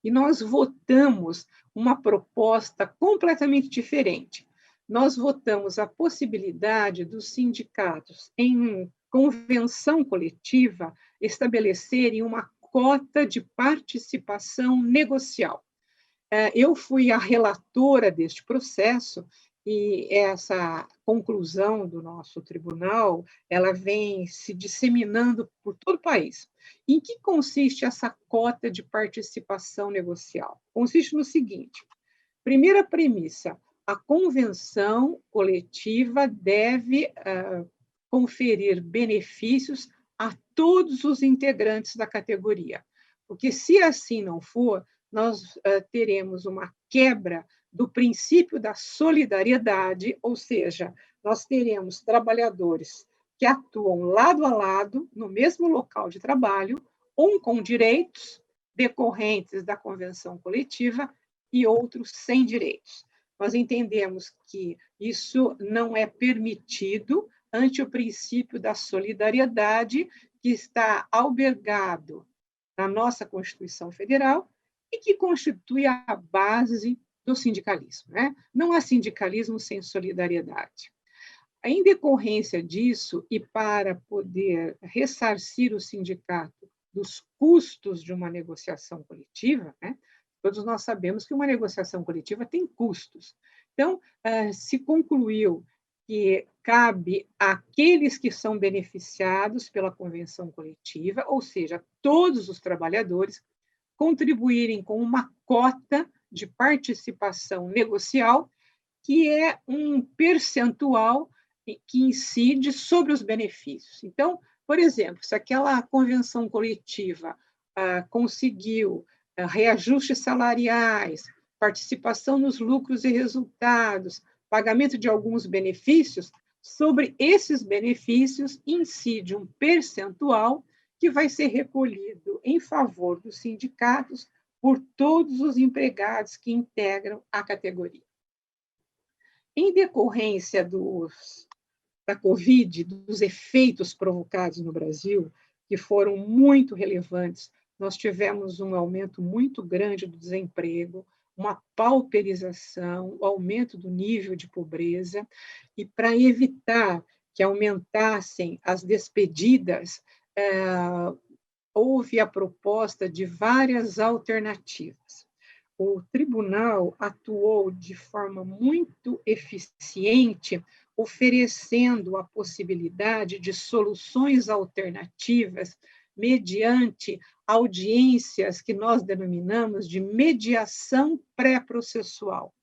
e nós votamos uma proposta completamente diferente. Nós votamos a possibilidade dos sindicatos, em convenção coletiva, estabelecerem uma cota de participação negocial. Eu fui a relatora deste processo e essa conclusão do nosso tribunal, ela vem se disseminando por todo o país. Em que consiste essa cota de participação negocial? Consiste no seguinte: primeira premissa, a convenção coletiva deve conferir benefícios a todos os integrantes da categoria, porque se assim não for, nós teremos uma quebra do princípio da solidariedade, ou seja, nós teremos trabalhadores que atuam lado a lado no mesmo local de trabalho, um com direitos decorrentes da convenção coletiva e outros sem direitos. Nós entendemos que isso não é permitido ante o princípio da solidariedade que está albergado na nossa Constituição Federal e que constitui a base do sindicalismo, né? Não há sindicalismo sem solidariedade. Em decorrência disso, e para poder ressarcir o sindicato dos custos de uma negociação coletiva, né? Todos nós sabemos que uma negociação coletiva tem custos. Então, se concluiu que cabe àqueles que são beneficiados pela convenção coletiva, ou seja, todos os trabalhadores, contribuírem com uma cota de participação negocial, que é um percentual que incide sobre os benefícios. Então, por exemplo, se aquela convenção coletiva conseguiu reajustes salariais, participação nos lucros e resultados, pagamento de alguns benefícios, sobre esses benefícios incide um percentual que vai ser recolhido em favor dos sindicatos por todos os empregados que integram a categoria. Em decorrência da Covid, dos efeitos provocados no Brasil, que foram muito relevantes, nós tivemos um aumento muito grande do desemprego, uma pauperização, o aumento do nível de pobreza, e para evitar que aumentassem as despedidas, houve a proposta de várias alternativas. O tribunal atuou de forma muito eficiente, oferecendo a possibilidade de soluções alternativas mediante audiências que nós denominamos de mediação pré-processual.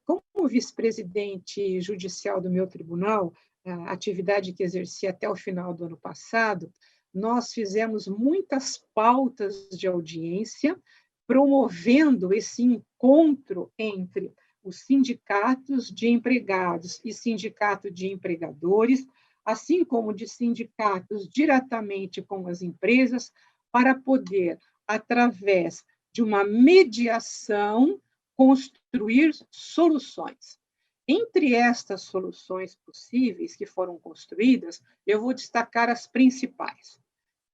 Como vice-presidente judicial do meu tribunal, a atividade que exerci até o final do ano passado, nós fizemos muitas pautas de audiência, promovendo esse encontro entre os sindicatos de empregados e sindicato de empregadores, assim como de sindicatos diretamente com as empresas, para poder, através de uma mediação, construir soluções. Entre estas soluções possíveis que foram construídas, eu vou destacar as principais.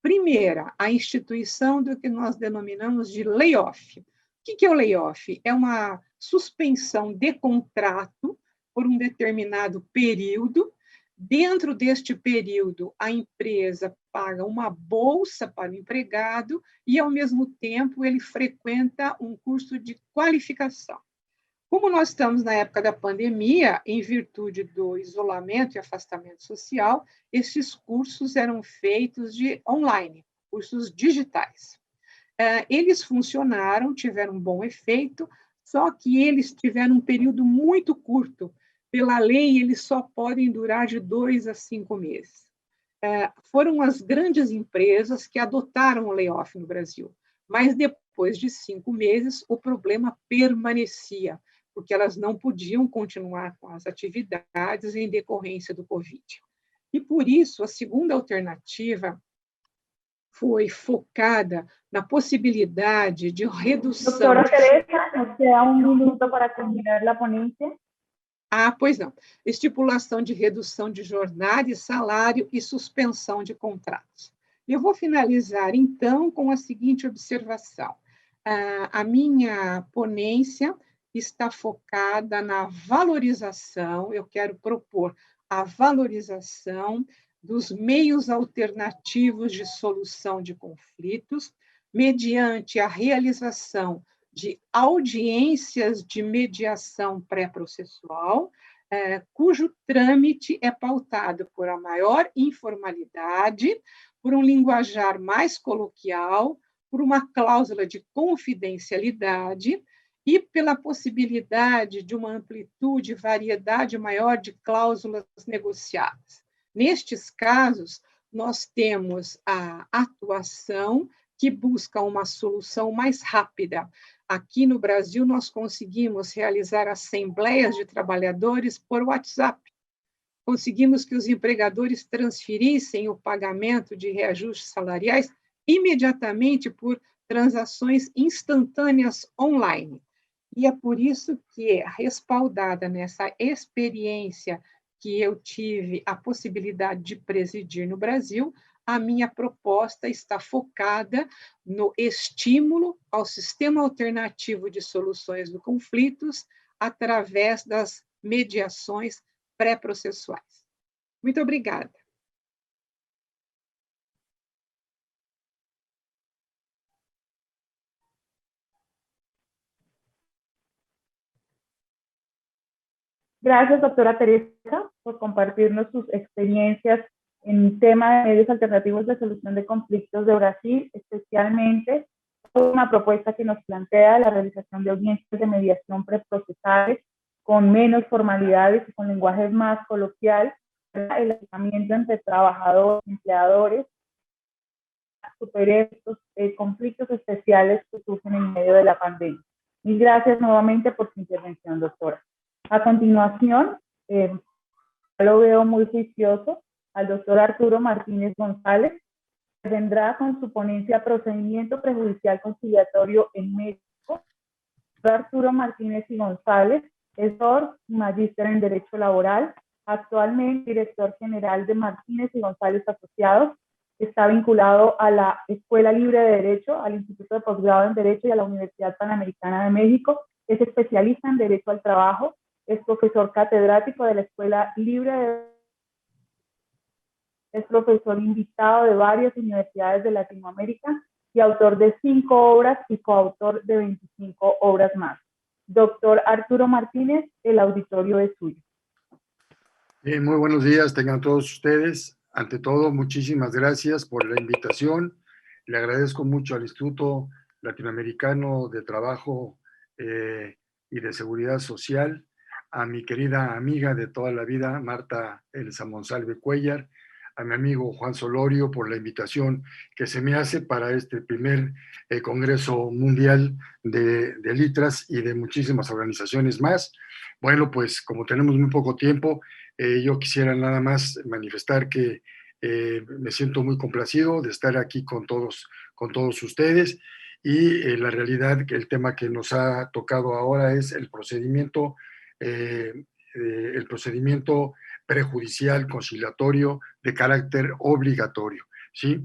Primeira, a instituição do que nós denominamos de layoff. O que é o layoff? É uma suspensão de contrato por um determinado período. Dentro deste período, a empresa paga uma bolsa para o empregado e, ao mesmo tempo, ele frequenta um curso de qualificação. Como nós estamos na época da pandemia, em virtude do isolamento e afastamento social, esses cursos eram feitos online, cursos digitais. Eles funcionaram, tiveram um bom efeito, só que eles tiveram um período muito curto. Pela lei, eles só podem durar de 2 a 5 meses. Foram as grandes empresas que adotaram o layoff no Brasil, mas depois de 5 meses, o problema permanecia, porque elas não podiam continuar com as atividades em decorrência do Covid. E, por isso, a segunda alternativa foi focada na possibilidade de redução... Doutora Teresa, nos queda minuto para terminar a ponência. Pois não. Estipulação de redução de jornada e salário e suspensão de contratos. Eu vou finalizar, então, com a seguinte observação. A minha ponência está focada na valorização, eu quero propor a valorização dos meios alternativos de solução de conflitos, mediante a realização de audiências de mediação pré-processual, cujo trâmite é pautado por a maior informalidade, por um linguajar mais coloquial, por uma cláusula de confidencialidade e pela possibilidade de uma amplitude e variedade maior de cláusulas negociadas. Nestes casos, nós temos a atuação que busca uma solução mais rápida. Aqui no Brasil, nós conseguimos realizar assembleias de trabalhadores por WhatsApp. Conseguimos que os empregadores transferissem o pagamento de reajustes salariais imediatamente por transações instantâneas online. E é por isso que, respaldada nessa experiência que eu tive a possibilidade de presidir no Brasil, a minha proposta está focada no estímulo ao sistema alternativo de soluções de conflitos através das mediações pré-processuais. Muito obrigada. Gracias, doctora Teresa, por compartirnos sus experiencias en tema de medios alternativos de solución de conflictos de Brasil, especialmente una propuesta que nos plantea la realización de audiencias de mediación preprocesales con menos formalidades y con lenguaje más coloquial, el acercamiento entre trabajadores y empleadores, superar estos conflictos especiales que surgen en medio de la pandemia. Mil gracias nuevamente por su intervención, doctora. A continuación, lo veo muy juicioso, al doctor Arturo Martínez González, que vendrá con su ponencia Procedimiento Prejudicial Conciliatorio en México. Arturo Martínez y González es doctor y magíster en Derecho Laboral, actualmente director general de Martínez y González Asociados. Está vinculado a la Escuela Libre de Derecho, al Instituto de Posgrado en Derecho y a la Universidad Panamericana de México. Es especialista en Derecho al Trabajo. Es profesor catedrático de la Escuela Libre de Derecho. Es profesor invitado de varias universidades de Latinoamérica y autor de 5 obras y coautor de 25 obras más. Doctor Arturo Martínez, el auditorio es suyo. Muy buenos días, tengan todos ustedes. Ante todo, muchísimas gracias por la invitación. Le agradezco mucho al Instituto Latinoamericano de Trabajo y de Seguridad Social, a mi querida amiga de toda la vida, Marta Elsa Monsalve Cuellar, a mi amigo Juan Solorio por la invitación que se me hace para este primer Congreso Mundial de Litras y de muchísimas organizaciones más. Bueno, pues como tenemos muy poco tiempo, yo quisiera nada más manifestar que me siento muy complacido de estar aquí con todos ustedes y la realidad que el tema que nos ha tocado ahora es el procedimiento prejudicial conciliatorio de carácter obligatorio, ¿sí?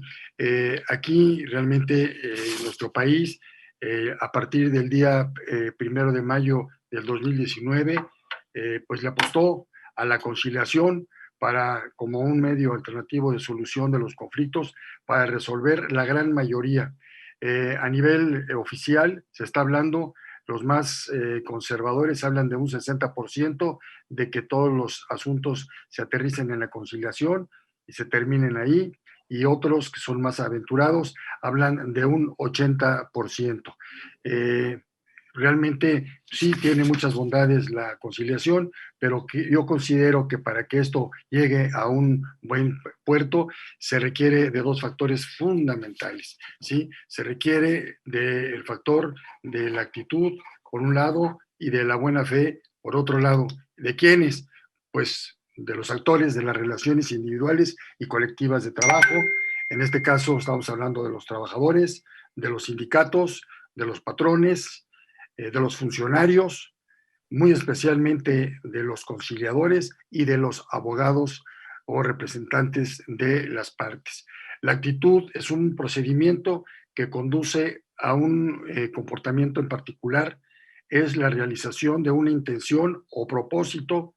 Aquí realmente nuestro país, a partir del día 1 de mayo del 2019, pues le apostó a la conciliación como un medio alternativo de solución de los conflictos para resolver la gran mayoría. A nivel oficial se está hablando, los más conservadores hablan de un 60% de que todos los asuntos se aterricen en la conciliación y se terminen ahí, y otros que son más aventurados hablan de un 80%. Realmente sí tiene muchas bondades la conciliación, pero yo considero que para que esto llegue a un buen puerto se requiere de 2 factores fundamentales, ¿sí? Se requiere del factor de la actitud, por un lado, y de la buena fe, por otro lado. ¿De quiénes? Pues de los actores de las relaciones individuales y colectivas de trabajo. En este caso estamos hablando de los trabajadores, de los sindicatos, de los patrones, de los funcionarios, muy especialmente de los conciliadores y de los abogados o representantes de las partes. La actitud es un procedimiento que conduce a un comportamiento en particular, es la realización de una intención o propósito.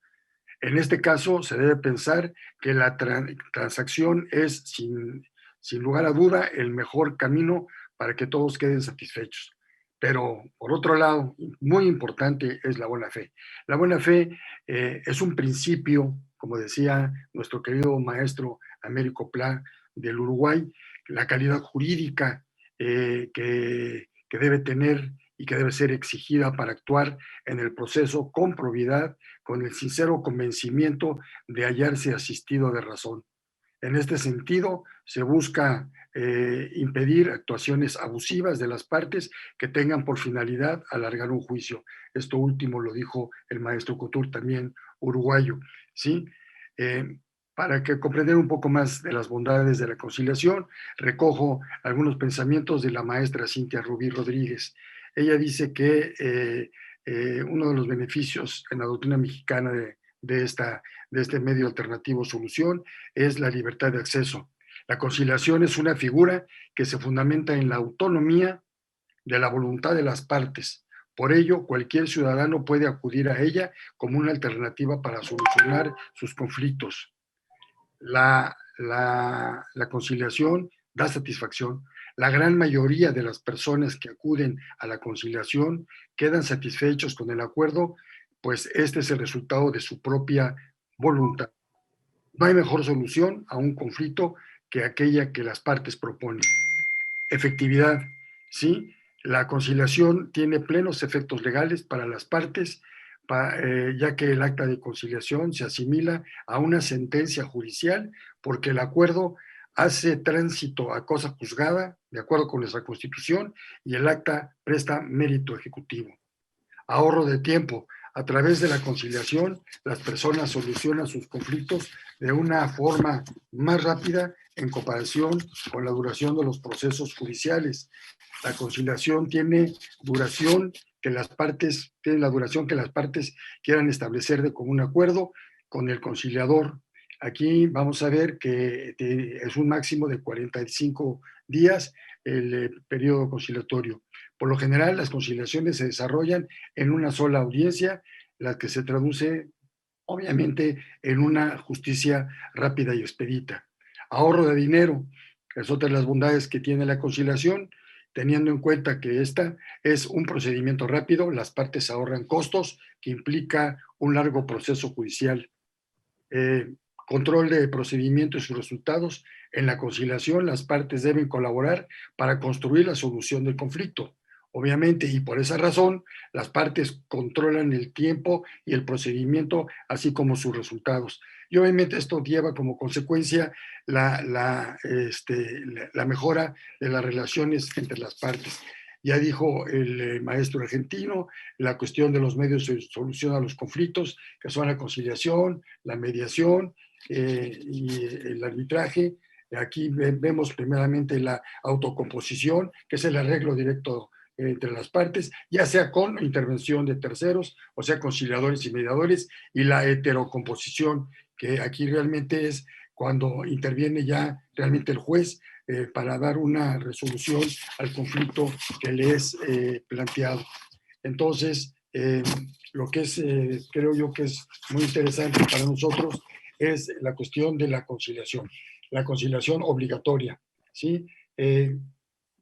En este caso se debe pensar que la transacción es sin lugar a duda el mejor camino para que todos queden satisfechos. Pero, por otro lado, muy importante es la buena fe. La buena fe es un principio, como decía nuestro querido maestro Américo Pla del Uruguay, la calidad jurídica que debe tener y que debe ser exigida para actuar en el proceso con probidad, con el sincero convencimiento de hallarse asistido de razón. En este sentido, se busca impedir actuaciones abusivas de las partes que tengan por finalidad alargar un juicio. Esto último lo dijo el maestro Couture, también uruguayo, ¿sí? Para que comprender un poco más de las bondades de la conciliación, recojo algunos pensamientos de la maestra Cintia Rubí Rodríguez. Ella dice que uno de los beneficios en la doctrina mexicana de este medio alternativo solución es la libertad de acceso. La conciliación es una figura que se fundamenta en la autonomía de la voluntad de las partes, Por ello, cualquier ciudadano puede acudir a ella como una alternativa para solucionar sus conflictos. La conciliación da satisfacción. La gran mayoría de las personas que acuden a la conciliación quedan satisfechos con el acuerdo, pues este es el resultado de su propia voluntad. No hay mejor solución a un conflicto que aquella que las partes proponen. Efectividad, ¿sí? La conciliación tiene plenos efectos legales para las partes, ya que el acta de conciliación se asimila a una sentencia judicial porque el acuerdo hace tránsito a cosa juzgada, de acuerdo con nuestra Constitución, y el acta presta mérito ejecutivo. Ahorro de tiempo. A través de la conciliación, las personas solucionan sus conflictos de una forma más rápida en comparación con la duración de los procesos judiciales. La conciliación tiene la duración que las partes quieran establecer de común acuerdo con el conciliador. Aquí vamos a ver que es un máximo de 45 días el periodo conciliatorio. Por lo general, las conciliaciones se desarrollan en una sola audiencia, la que se traduce, obviamente, en una justicia rápida y expedita. Ahorro de dinero, es otra de las bondades que tiene la conciliación, teniendo en cuenta que esta es un procedimiento rápido, las partes ahorran costos que implica un largo proceso judicial. Control de procedimiento y sus resultados. En la conciliación, las partes deben colaborar para construir la solución del conflicto. Obviamente, y por esa razón, las partes controlan el tiempo y el procedimiento, así como sus resultados. Y obviamente esto lleva como consecuencia la mejora de las relaciones entre las partes. Ya dijo el maestro argentino, la cuestión de los medios de solución a los conflictos, que son la conciliación, la mediación y el arbitraje. Aquí vemos primeramente la autocomposición, que es el arreglo directo entre las partes, ya sea con intervención de terceros, o sea, conciliadores y mediadores, y la heterocomposición, que aquí realmente es cuando interviene ya realmente el juez para dar una resolución al conflicto que le es planteado. Entonces, lo que es, creo yo que es muy interesante para nosotros es la cuestión de la conciliación obligatoria, ¿sí?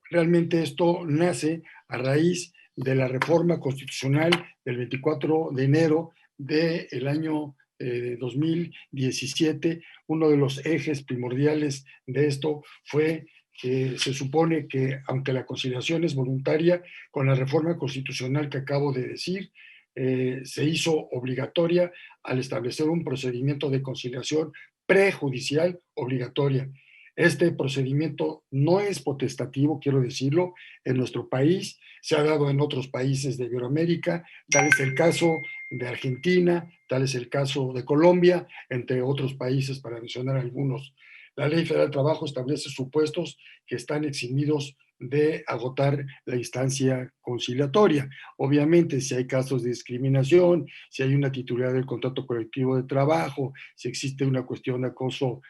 Realmente esto nace a raíz de la reforma constitucional del 24 de enero del año 2017. Uno de los ejes primordiales de esto fue que se supone que, aunque la conciliación es voluntaria, con la reforma constitucional que acabo de decir, se hizo obligatoria al establecer un procedimiento de conciliación prejudicial obligatoria. Este procedimiento no es potestativo, quiero decirlo, en nuestro país, se ha dado en otros países de Iberoamérica, tal es el caso de Argentina, tal es el caso de Colombia, entre otros países, para mencionar algunos. La Ley Federal del Trabajo establece supuestos que están eximidos de agotar la instancia conciliatoria. Obviamente, si hay casos de discriminación, si hay una titularidad del contrato colectivo de trabajo, si existe una cuestión de acoso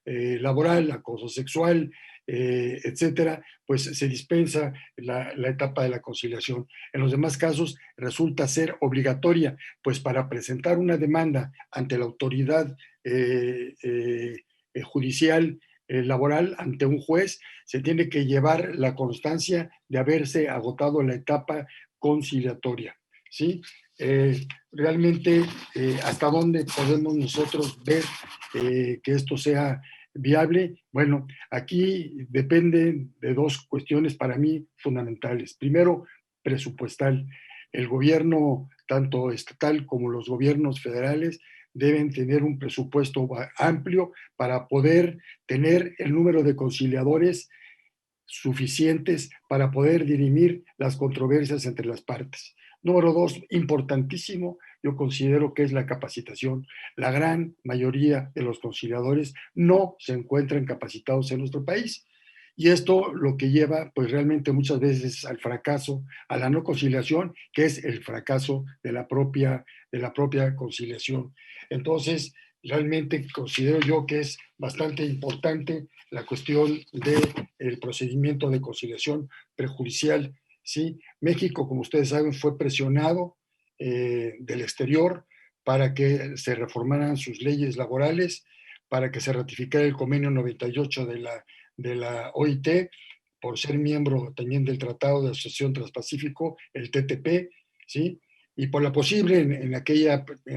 laboral, acoso sexual, etcétera, pues se dispensa la etapa de la conciliación. En los demás casos resulta ser obligatoria, pues para presentar una demanda ante la autoridad judicial laboral ante un juez, se tiene que llevar la constancia de haberse agotado la etapa conciliatoria, ¿sí? Realmente, ¿hasta dónde podemos nosotros ver que esto sea viable? Bueno, aquí depende de dos cuestiones para mí fundamentales. Primero, presupuestal. El gobierno, tanto estatal como los gobiernos federales, deben tener un presupuesto amplio para poder tener el número de conciliadores suficientes para poder dirimir las controversias entre las partes. Número dos, importantísimo, yo considero que es la capacitación. La gran mayoría de los conciliadores no se encuentran capacitados en nuestro país. Y esto lo que lleva, pues realmente muchas veces al fracaso, a la no conciliación, que es el fracaso de la propia conciliación. Entonces, realmente considero yo que es bastante importante la cuestión del procedimiento de conciliación prejudicial, ¿sí? México, como ustedes saben, fue presionado del exterior para que se reformaran sus leyes laborales, para que se ratificara el convenio 98 de la OIT, por ser miembro también del Tratado de Asociación Transpacífico, el TTP, ¿sí? Y por la posible, en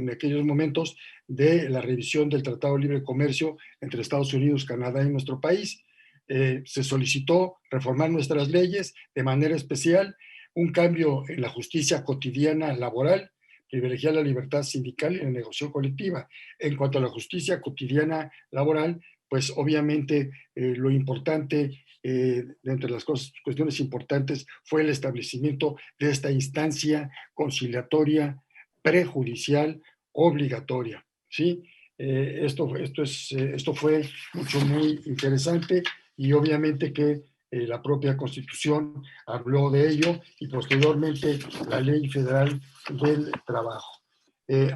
aquellos momentos, de la revisión del Tratado de Libre Comercio entre Estados Unidos, Canadá y nuestro país. Se solicitó reformar nuestras leyes, de manera especial un cambio en la justicia cotidiana laboral, privilegiar la libertad sindical y la negociación colectiva. En cuanto a la justicia cotidiana laboral, pues obviamente lo importante, de entre las cuestiones importantes, fue el establecimiento de esta instancia conciliatoria prejudicial obligatoria, ¿sí? Esto fue muy interesante, y obviamente que la propia Constitución habló de ello, y posteriormente la Ley Federal del Trabajo.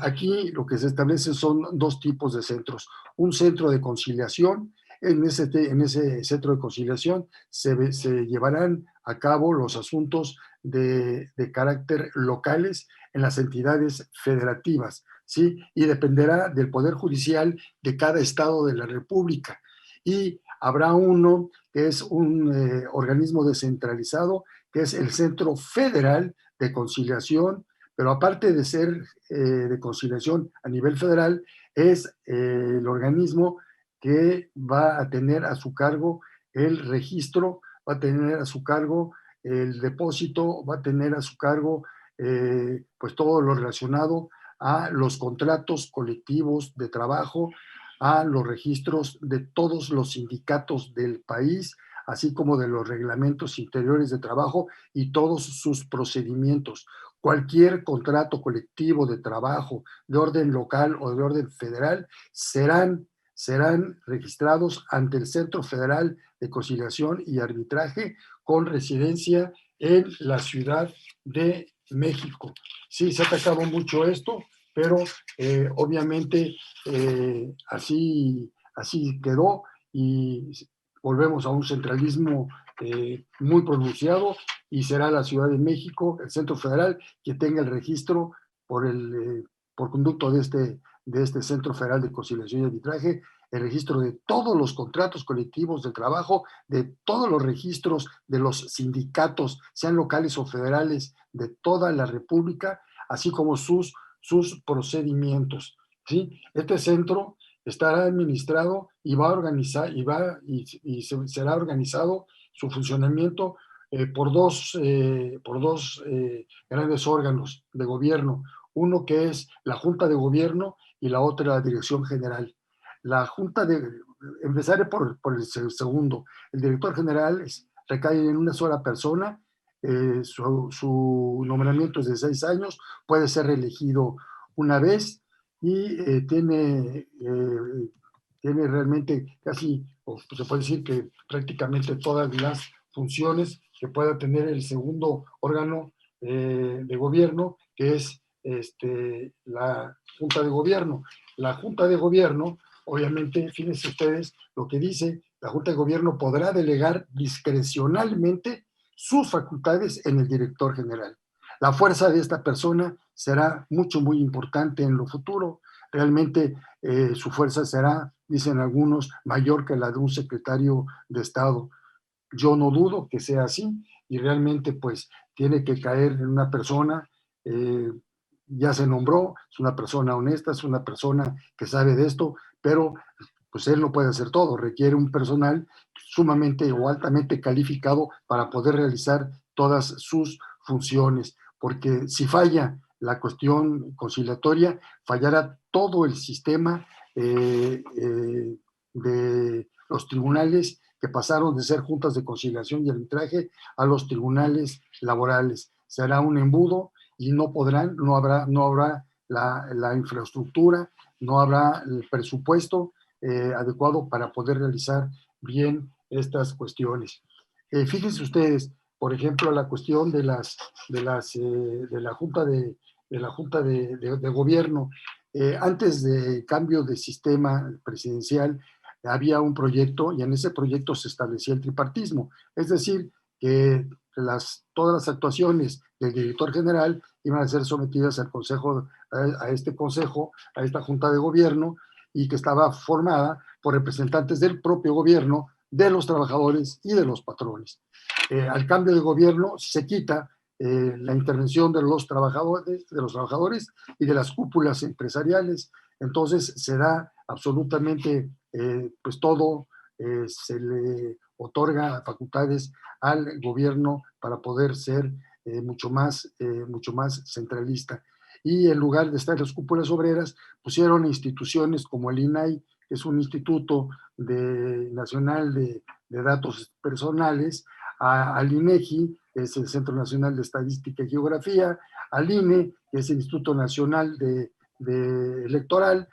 Aquí lo que se establece son dos tipos de centros. Un centro de conciliación. En ese centro de conciliación se llevarán a cabo los asuntos de carácter locales en las entidades federativas, ¿sí? Y dependerá del Poder Judicial de cada estado de la República. Y habrá uno que es un organismo descentralizado, que es el Centro Federal de Conciliación, pero aparte de ser de conciliación a nivel federal, es el organismo que va a tener a su cargo el registro, va a tener a su cargo el depósito, va a tener a su cargo pues todo lo relacionado a los contratos colectivos de trabajo, a los registros de todos los sindicatos del país, así como de los reglamentos interiores de trabajo y todos sus procedimientos. Cualquier contrato colectivo de trabajo de orden local o de orden federal serán registrados ante el Centro Federal de Conciliación y Arbitraje con residencia en la Ciudad de México. Sí, se ha atacado mucho esto, pero obviamente así quedó, y volvemos a un centralismo muy pronunciado, y será la Ciudad de México, el Centro Federal, que tenga el registro por conducto de este Centro Federal de Conciliación y Arbitraje, el registro de todos los contratos colectivos de trabajo, de todos los registros de los sindicatos, sean locales o federales, de toda la República, así como sus procedimientos, ¿sí? Este centro estará administrado y va a organizar y será organizado su funcionamiento por dos grandes órganos de gobierno. Uno que es la Junta de Gobierno y la otra la Dirección General. Empezaré por el segundo. El director general recae en una sola persona. Su nombramiento es de 6 años, puede ser reelegido una vez, y tiene realmente casi, o se puede decir que prácticamente todas las funciones que pueda tener el segundo órgano de gobierno, que es la Junta de Gobierno. La Junta de Gobierno, obviamente, fíjense ustedes lo que dice: la Junta de Gobierno podrá delegar discrecionalmente sus facultades en el director general. La fuerza de esta persona será muy importante en lo futuro. Realmente su fuerza será, dicen algunos, mayor que la de un secretario de Estado. Yo no dudo que sea así, y realmente pues tiene que caer en una persona, ya se nombró, es una persona honesta, es una persona que sabe de esto, pero pues él no puede hacer todo, requiere un personal sumamente o altamente calificado para poder realizar todas sus funciones, porque si falla la cuestión conciliatoria, fallará todo el sistema de los tribunales, que pasaron de ser juntas de conciliación y arbitraje a los tribunales laborales. Será un embudo, y no habrá la infraestructura, no habrá el presupuesto adecuado para poder realizar bien estas cuestiones. Fíjense ustedes, por ejemplo, la cuestión de la Junta de Gobierno. Antes del cambio de sistema presidencial había un proyecto, y en ese proyecto se establecía el tripartismo, es decir, que todas las actuaciones del director general iban a ser sometidas al consejo, a esta junta de gobierno, y que estaba formada por representantes del propio gobierno, de los trabajadores y de los patrones. Al cambio de gobierno se quita la intervención de los trabajadores y de las cúpulas empresariales. Entonces se da absolutamente, pues todo, se le otorga facultades al gobierno para poder ser mucho más centralista. Y en lugar de estar las cúpulas obreras, pusieron instituciones como el INAI, que es un instituto nacional de datos personales, al INEGI, que es el Centro Nacional de Estadística y Geografía, al INE, que es el Instituto Nacional Electoral.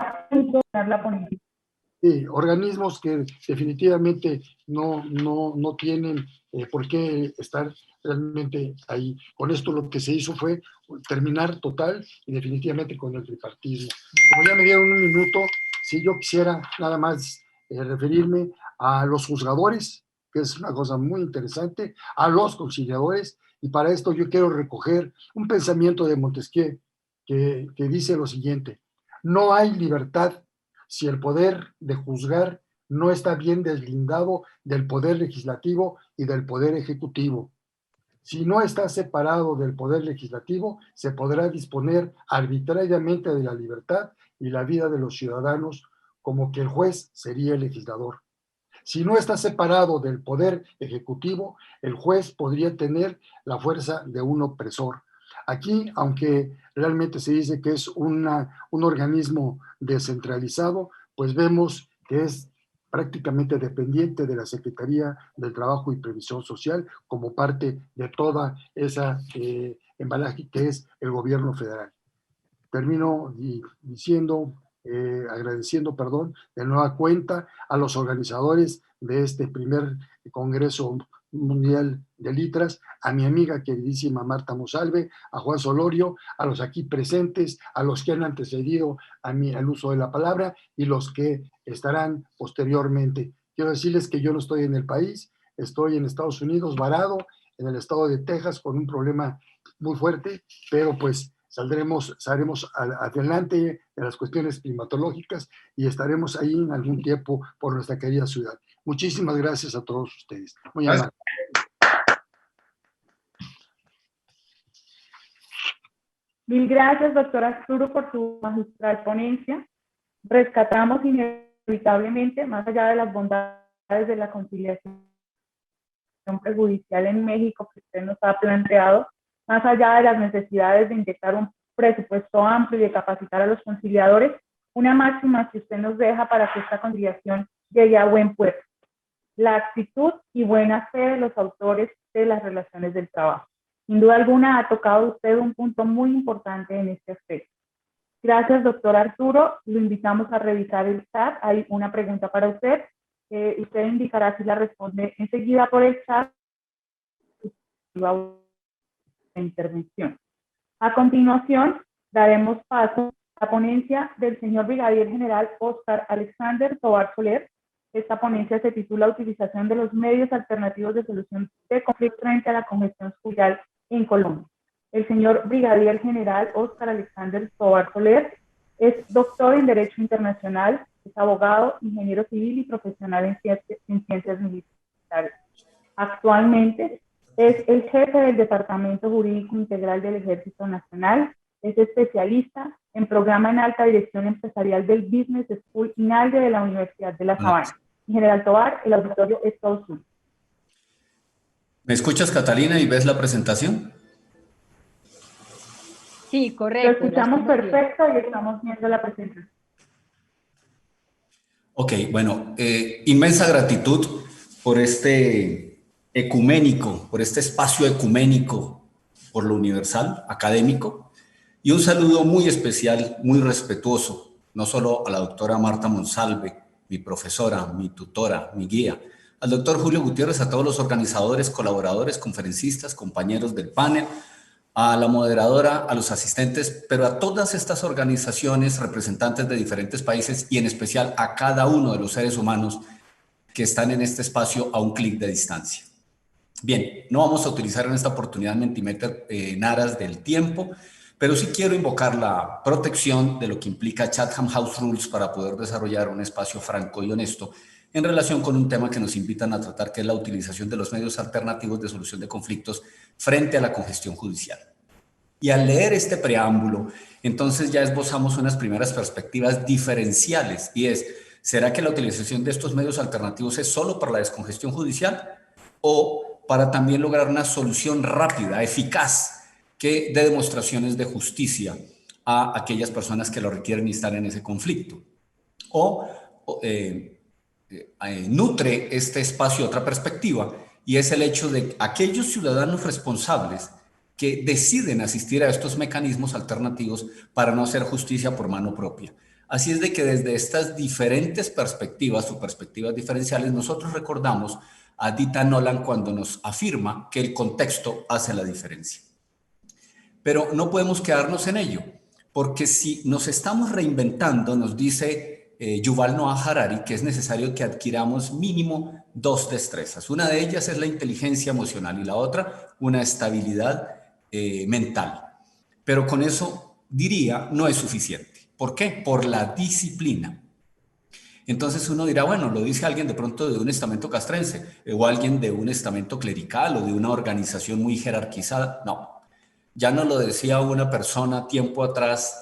Sí, organismos que definitivamente no tienen por qué estar realmente ahí. Con esto lo que se hizo fue terminar total y definitivamente con el tripartismo. Como ya me dieron un minuto, si yo quisiera nada más referirme a los juzgadores, que es una cosa muy interesante, a los conciliadores, y para esto yo quiero recoger un pensamiento de Montesquieu que dice lo siguiente: no hay libertad si el poder de juzgar no está bien deslindado del poder legislativo y del poder ejecutivo. Si no está separado del poder legislativo, se podrá disponer arbitrariamente de la libertad y la vida de los ciudadanos, como que el juez sería el legislador. Si no está separado del poder ejecutivo, el juez podría tener la fuerza de un opresor. Aquí, aunque realmente se dice que es un organismo descentralizado, pues vemos que es prácticamente dependiente de la Secretaría del Trabajo y Previsión Social como parte de toda esa embalaje que es el gobierno federal. Termino agradeciendo, de nueva cuenta a los organizadores de este primer Congreso Mundial de Litras, a mi amiga queridísima Marta Monsalve, a Juan Solorio, a los aquí presentes, a los que han antecedido al uso de la palabra y los que estarán posteriormente. Quiero decirles que yo no estoy en el país, estoy en Estados Unidos, varado, en el estado de Texas, con un problema muy fuerte, pero pues saldremos adelante de las cuestiones climatológicas y estaremos ahí en algún tiempo por nuestra querida ciudad. Muchísimas gracias a todos ustedes. Muy amable. Mil gracias, doctor Arturo, por su magistral ponencia. Rescatamos inevitablemente, más allá de las bondades de la conciliación prejudicial en México que usted nos ha planteado, más allá de las necesidades de inyectar un presupuesto amplio y de capacitar a los conciliadores, una máxima que usted nos deja para que esta conciliación llegue a buen puerto: la actitud y buena fe de los autores de las relaciones del trabajo. Sin duda alguna ha tocado usted un punto muy importante en este aspecto. Gracias, doctor Arturo. Lo invitamos a revisar el chat. Hay una pregunta para usted. Usted indicará si la responde enseguida por el chat. La intervención. A continuación, daremos paso a la ponencia del señor Brigadier General Óscar Alexander Tovar Soler. Esta ponencia se titula Utilización de los medios alternativos de solución de conflictos frente a la congestión judicial en Colombia. El señor Brigadier General Óscar Alexander Tovar Soler es doctor en Derecho Internacional, es abogado, ingeniero civil y profesional en ciencias militares. Actualmente es el jefe del Departamento Jurídico Integral del Ejército Nacional, es especialista en programa en alta dirección empresarial del Business School INALDE de la Universidad de La Sabana. General Tovar, el auditorio es todo suyo. ¿Me escuchas, Catalina, y ves la presentación? Sí, correcto. Lo escuchamos perfecto y estamos viendo la presentación. Ok, bueno, inmensa gratitud por este espacio ecuménico por lo universal, académico, y un saludo muy especial, muy respetuoso, no solo a la doctora Marta Monsalve, mi profesora, mi tutora, mi guía, al doctor Julio Gutiérrez, a todos los organizadores, colaboradores, conferencistas, compañeros del panel, a la moderadora, a los asistentes, pero a todas estas organizaciones, representantes de diferentes países y en especial a cada uno de los seres humanos que están en este espacio a un clic de distancia. Bien, no vamos a utilizar en esta oportunidad Mentimeter en aras del tiempo, pero sí quiero invocar la protección de lo que implica Chatham House Rules para poder desarrollar un espacio franco y honesto en relación con un tema que nos invitan a tratar, que es la utilización de los medios alternativos de solución de conflictos frente a la congestión judicial. Y al leer este preámbulo, entonces ya esbozamos unas primeras perspectivas diferenciales, y es, ¿será que la utilización de estos medios alternativos es solo para la descongestión judicial o para también lograr una solución rápida, eficaz, que dé demostraciones de justicia a aquellas personas que lo requieren y están en ese conflicto? O nutre este espacio otra perspectiva, y es el hecho de aquellos ciudadanos responsables que deciden asistir a estos mecanismos alternativos para no hacer justicia por mano propia. Así es de que desde estas diferentes perspectivas o perspectivas diferenciales, nosotros recordamos a Dita Nolan cuando nos afirma que el contexto hace la diferencia. Pero no podemos quedarnos en ello, porque si nos estamos reinventando, nos dice Yuval Noah Harari que es necesario que adquiramos mínimo 2 destrezas. Una de ellas es la inteligencia emocional y la otra una estabilidad mental. Pero con eso, diría, no es suficiente. ¿Por qué? Por la disciplina. Entonces uno dirá, bueno, lo dice alguien de pronto de un estamento castrense o alguien de un estamento clerical o de una organización muy jerarquizada. No, ya no lo decía una persona tiempo atrás,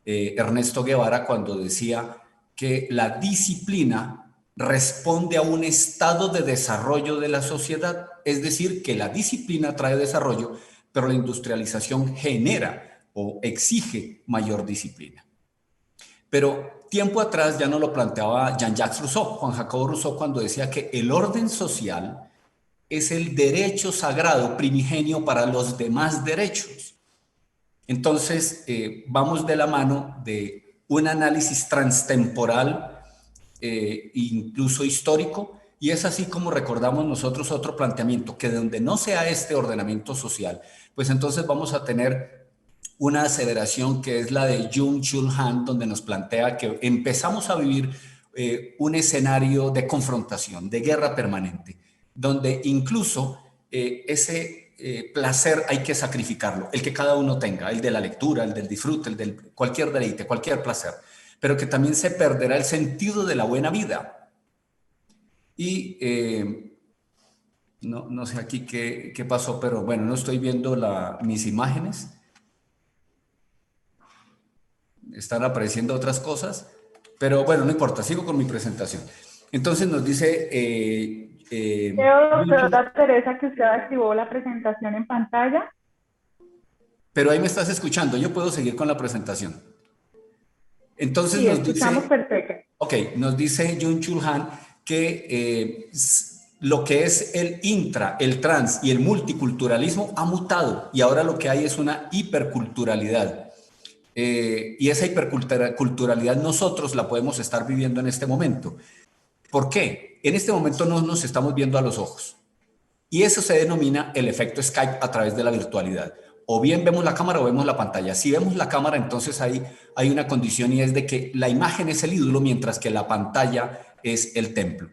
Ernesto Guevara, cuando decía que la disciplina responde a un estado de desarrollo de la sociedad. Es decir, que la disciplina trae desarrollo, pero la industrialización genera o exige mayor disciplina. Pero tiempo atrás ya no lo planteaba Jean-Jacques Rousseau, Juan Jacobo Rousseau, cuando decía que el orden social es el derecho sagrado primigenio para los demás derechos. Entonces, vamos de la mano de un análisis transtemporal, incluso histórico, y es así como recordamos nosotros otro planteamiento, que de donde no sea este ordenamiento social, pues entonces vamos a tener una aceleración que es la de Byung-Chul Han, donde nos plantea que empezamos a vivir un escenario de confrontación, de guerra permanente, donde incluso ese placer hay que sacrificarlo, el que cada uno tenga, el de la lectura, el del disfrute, el de cualquier deleite, cualquier placer, pero que también se perderá el sentido de la buena vida. Y no sé aquí qué pasó, pero bueno, no estoy viendo mis imágenes. Están apareciendo otras cosas, pero bueno, no importa, sigo con mi presentación. Entonces nos dice... Creo, doctora Teresa, que usted activó la presentación en pantalla. Pero ahí me estás escuchando, yo puedo seguir con la presentación. Entonces sí, nos escuchamos dice... perfecto. Ok, nos dice Byung-Chul Han que lo que es el intra, el trans y el multiculturalismo ha mutado y ahora lo que hay es una hiperculturalidad. Y esa hiperculturalidad nosotros la podemos estar viviendo en este momento. ¿Por qué? En este momento no nos estamos viendo a los ojos. Y eso se denomina el efecto Skype a través de la virtualidad. O bien vemos la cámara o vemos la pantalla. Si vemos la cámara, entonces hay una condición, y es de que la imagen es el ídolo mientras que la pantalla es el templo.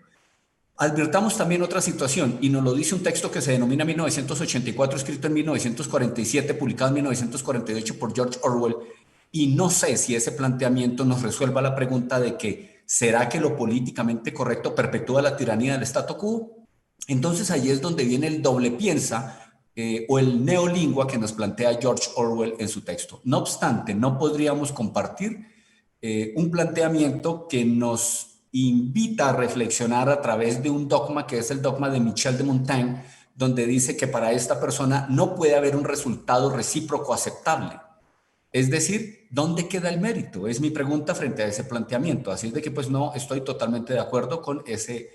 Advirtamos también otra situación, y nos lo dice un texto que se denomina 1984, escrito en 1947, publicado en 1948 por George Orwell, y no sé si ese planteamiento nos resuelva la pregunta de que ¿será que lo políticamente correcto perpetúa la tiranía del statu quo? Entonces ahí es donde viene el doble piensa o el neolingua que nos plantea George Orwell en su texto. No obstante, no podríamos compartir un planteamiento que nos invita a reflexionar a través de un dogma que es el dogma de Michel de Montaigne, donde dice que para esta persona no puede haber un resultado recíproco aceptable. Es decir, ¿dónde queda el mérito? Es mi pregunta frente a ese planteamiento. Así es de que pues no estoy totalmente de acuerdo con ese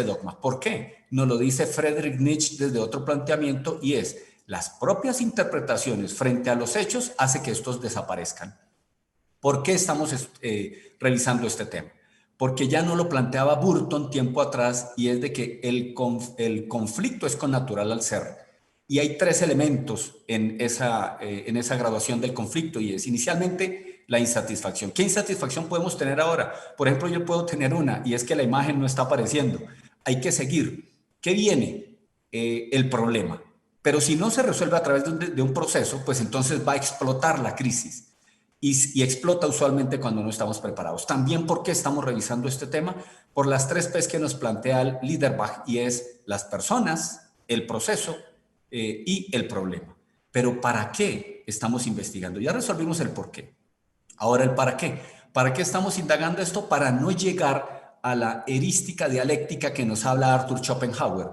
dogma. ¿Por qué? Nos lo dice Friedrich Nietzsche desde otro planteamiento, y es las propias interpretaciones frente a los hechos hace que estos desaparezcan. ¿Por qué estamos revisando este tema? Porque ya no lo planteaba Burton tiempo atrás, y es de que el conflicto es connatural al ser. Y hay 3 elementos en esa graduación del conflicto, y es inicialmente la insatisfacción. ¿Qué insatisfacción podemos tener ahora? Por ejemplo, yo puedo tener una, y es que la imagen no está apareciendo. Hay que seguir. ¿Qué viene? el problema. Pero si no se resuelve a través de un proceso, pues entonces va a explotar la crisis. Y explota usualmente cuando no estamos preparados. También, ¿por qué estamos revisando este tema? Por las 3 P's que nos plantea el Liederbach, y es las personas, el proceso y el problema. Pero ¿para qué estamos investigando? Ya resolvimos el por qué. Ahora el para qué. ¿Para qué estamos indagando esto? Para no llegar a la erística dialéctica que nos habla Arthur Schopenhauer.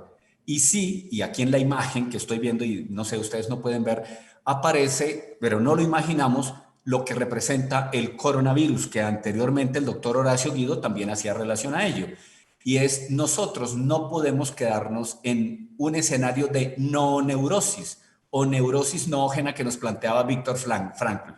Y sí, y aquí en la imagen que estoy viendo, y no sé, ustedes no pueden ver, aparece, pero no lo imaginamos, lo que representa el coronavirus, que anteriormente el doctor Horacio Guido también hacía relación a ello. Y es, nosotros no podemos quedarnos en un escenario de no neurosis o neurosis noógena que nos planteaba Víctor Frankl.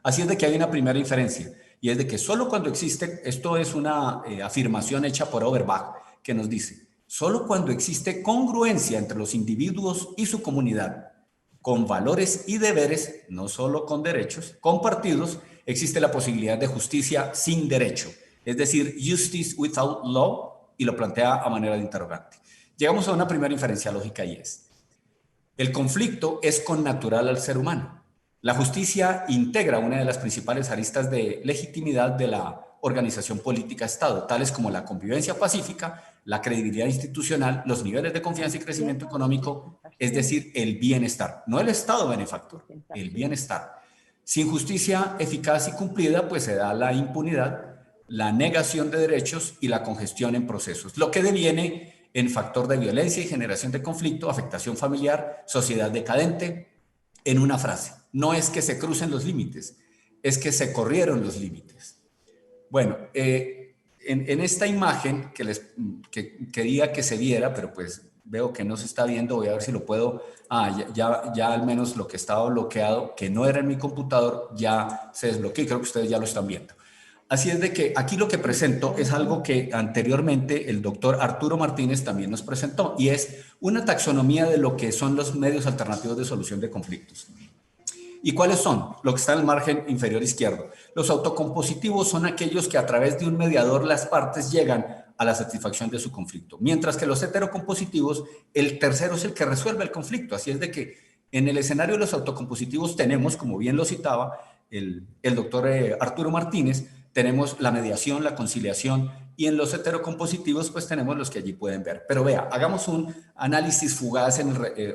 Así es de que hay una primera inferencia, y es de que solo cuando existe, esto es una afirmación hecha por Auerbach, que nos dice, solo cuando existe congruencia entre los individuos y su comunidad, con valores y deberes, no solo con derechos, compartidos, existe la posibilidad de justicia sin derecho, es decir, justice without law, y lo plantea a manera de interrogante. Llegamos a una primera inferencia lógica, y es, el conflicto es connatural al ser humano. La justicia integra una de las principales aristas de legitimidad de la organización política-Estado, tales como la convivencia pacífica, la credibilidad institucional, los niveles de confianza y crecimiento económico, es decir, el bienestar. No el Estado benefactor, el bienestar. Sin justicia eficaz y cumplida, pues se da la impunidad, la negación de derechos y la congestión en procesos, lo que deviene en factor de violencia y generación de conflicto, afectación familiar, sociedad decadente. En una frase, no es que se crucen los límites, es que se corrieron los límites. Bueno, en esta imagen que quería que se viera, pero pues veo que no se está viendo, voy a ver si lo puedo, ya al menos lo que estaba bloqueado, que no era en mi computador, ya se desbloqueó y creo que ustedes ya lo están viendo. Así es de que aquí lo que presento es algo que anteriormente el doctor Arturo Martínez también nos presentó, y es una taxonomía de lo que son los medios alternativos de solución de conflictos. ¿Y cuáles son? Lo que está en el margen inferior izquierdo. Los autocompositivos son aquellos que a través de un mediador las partes llegan a la satisfacción de su conflicto, mientras que los heterocompositivos, el tercero es el que resuelve el conflicto. Así es de que en el escenario de los autocompositivos tenemos, como bien lo citaba el doctor Arturo Martínez, tenemos la mediación, la conciliación, y en los heterocompositivos pues tenemos los que allí pueden ver. Pero vea, hagamos un análisis fugaz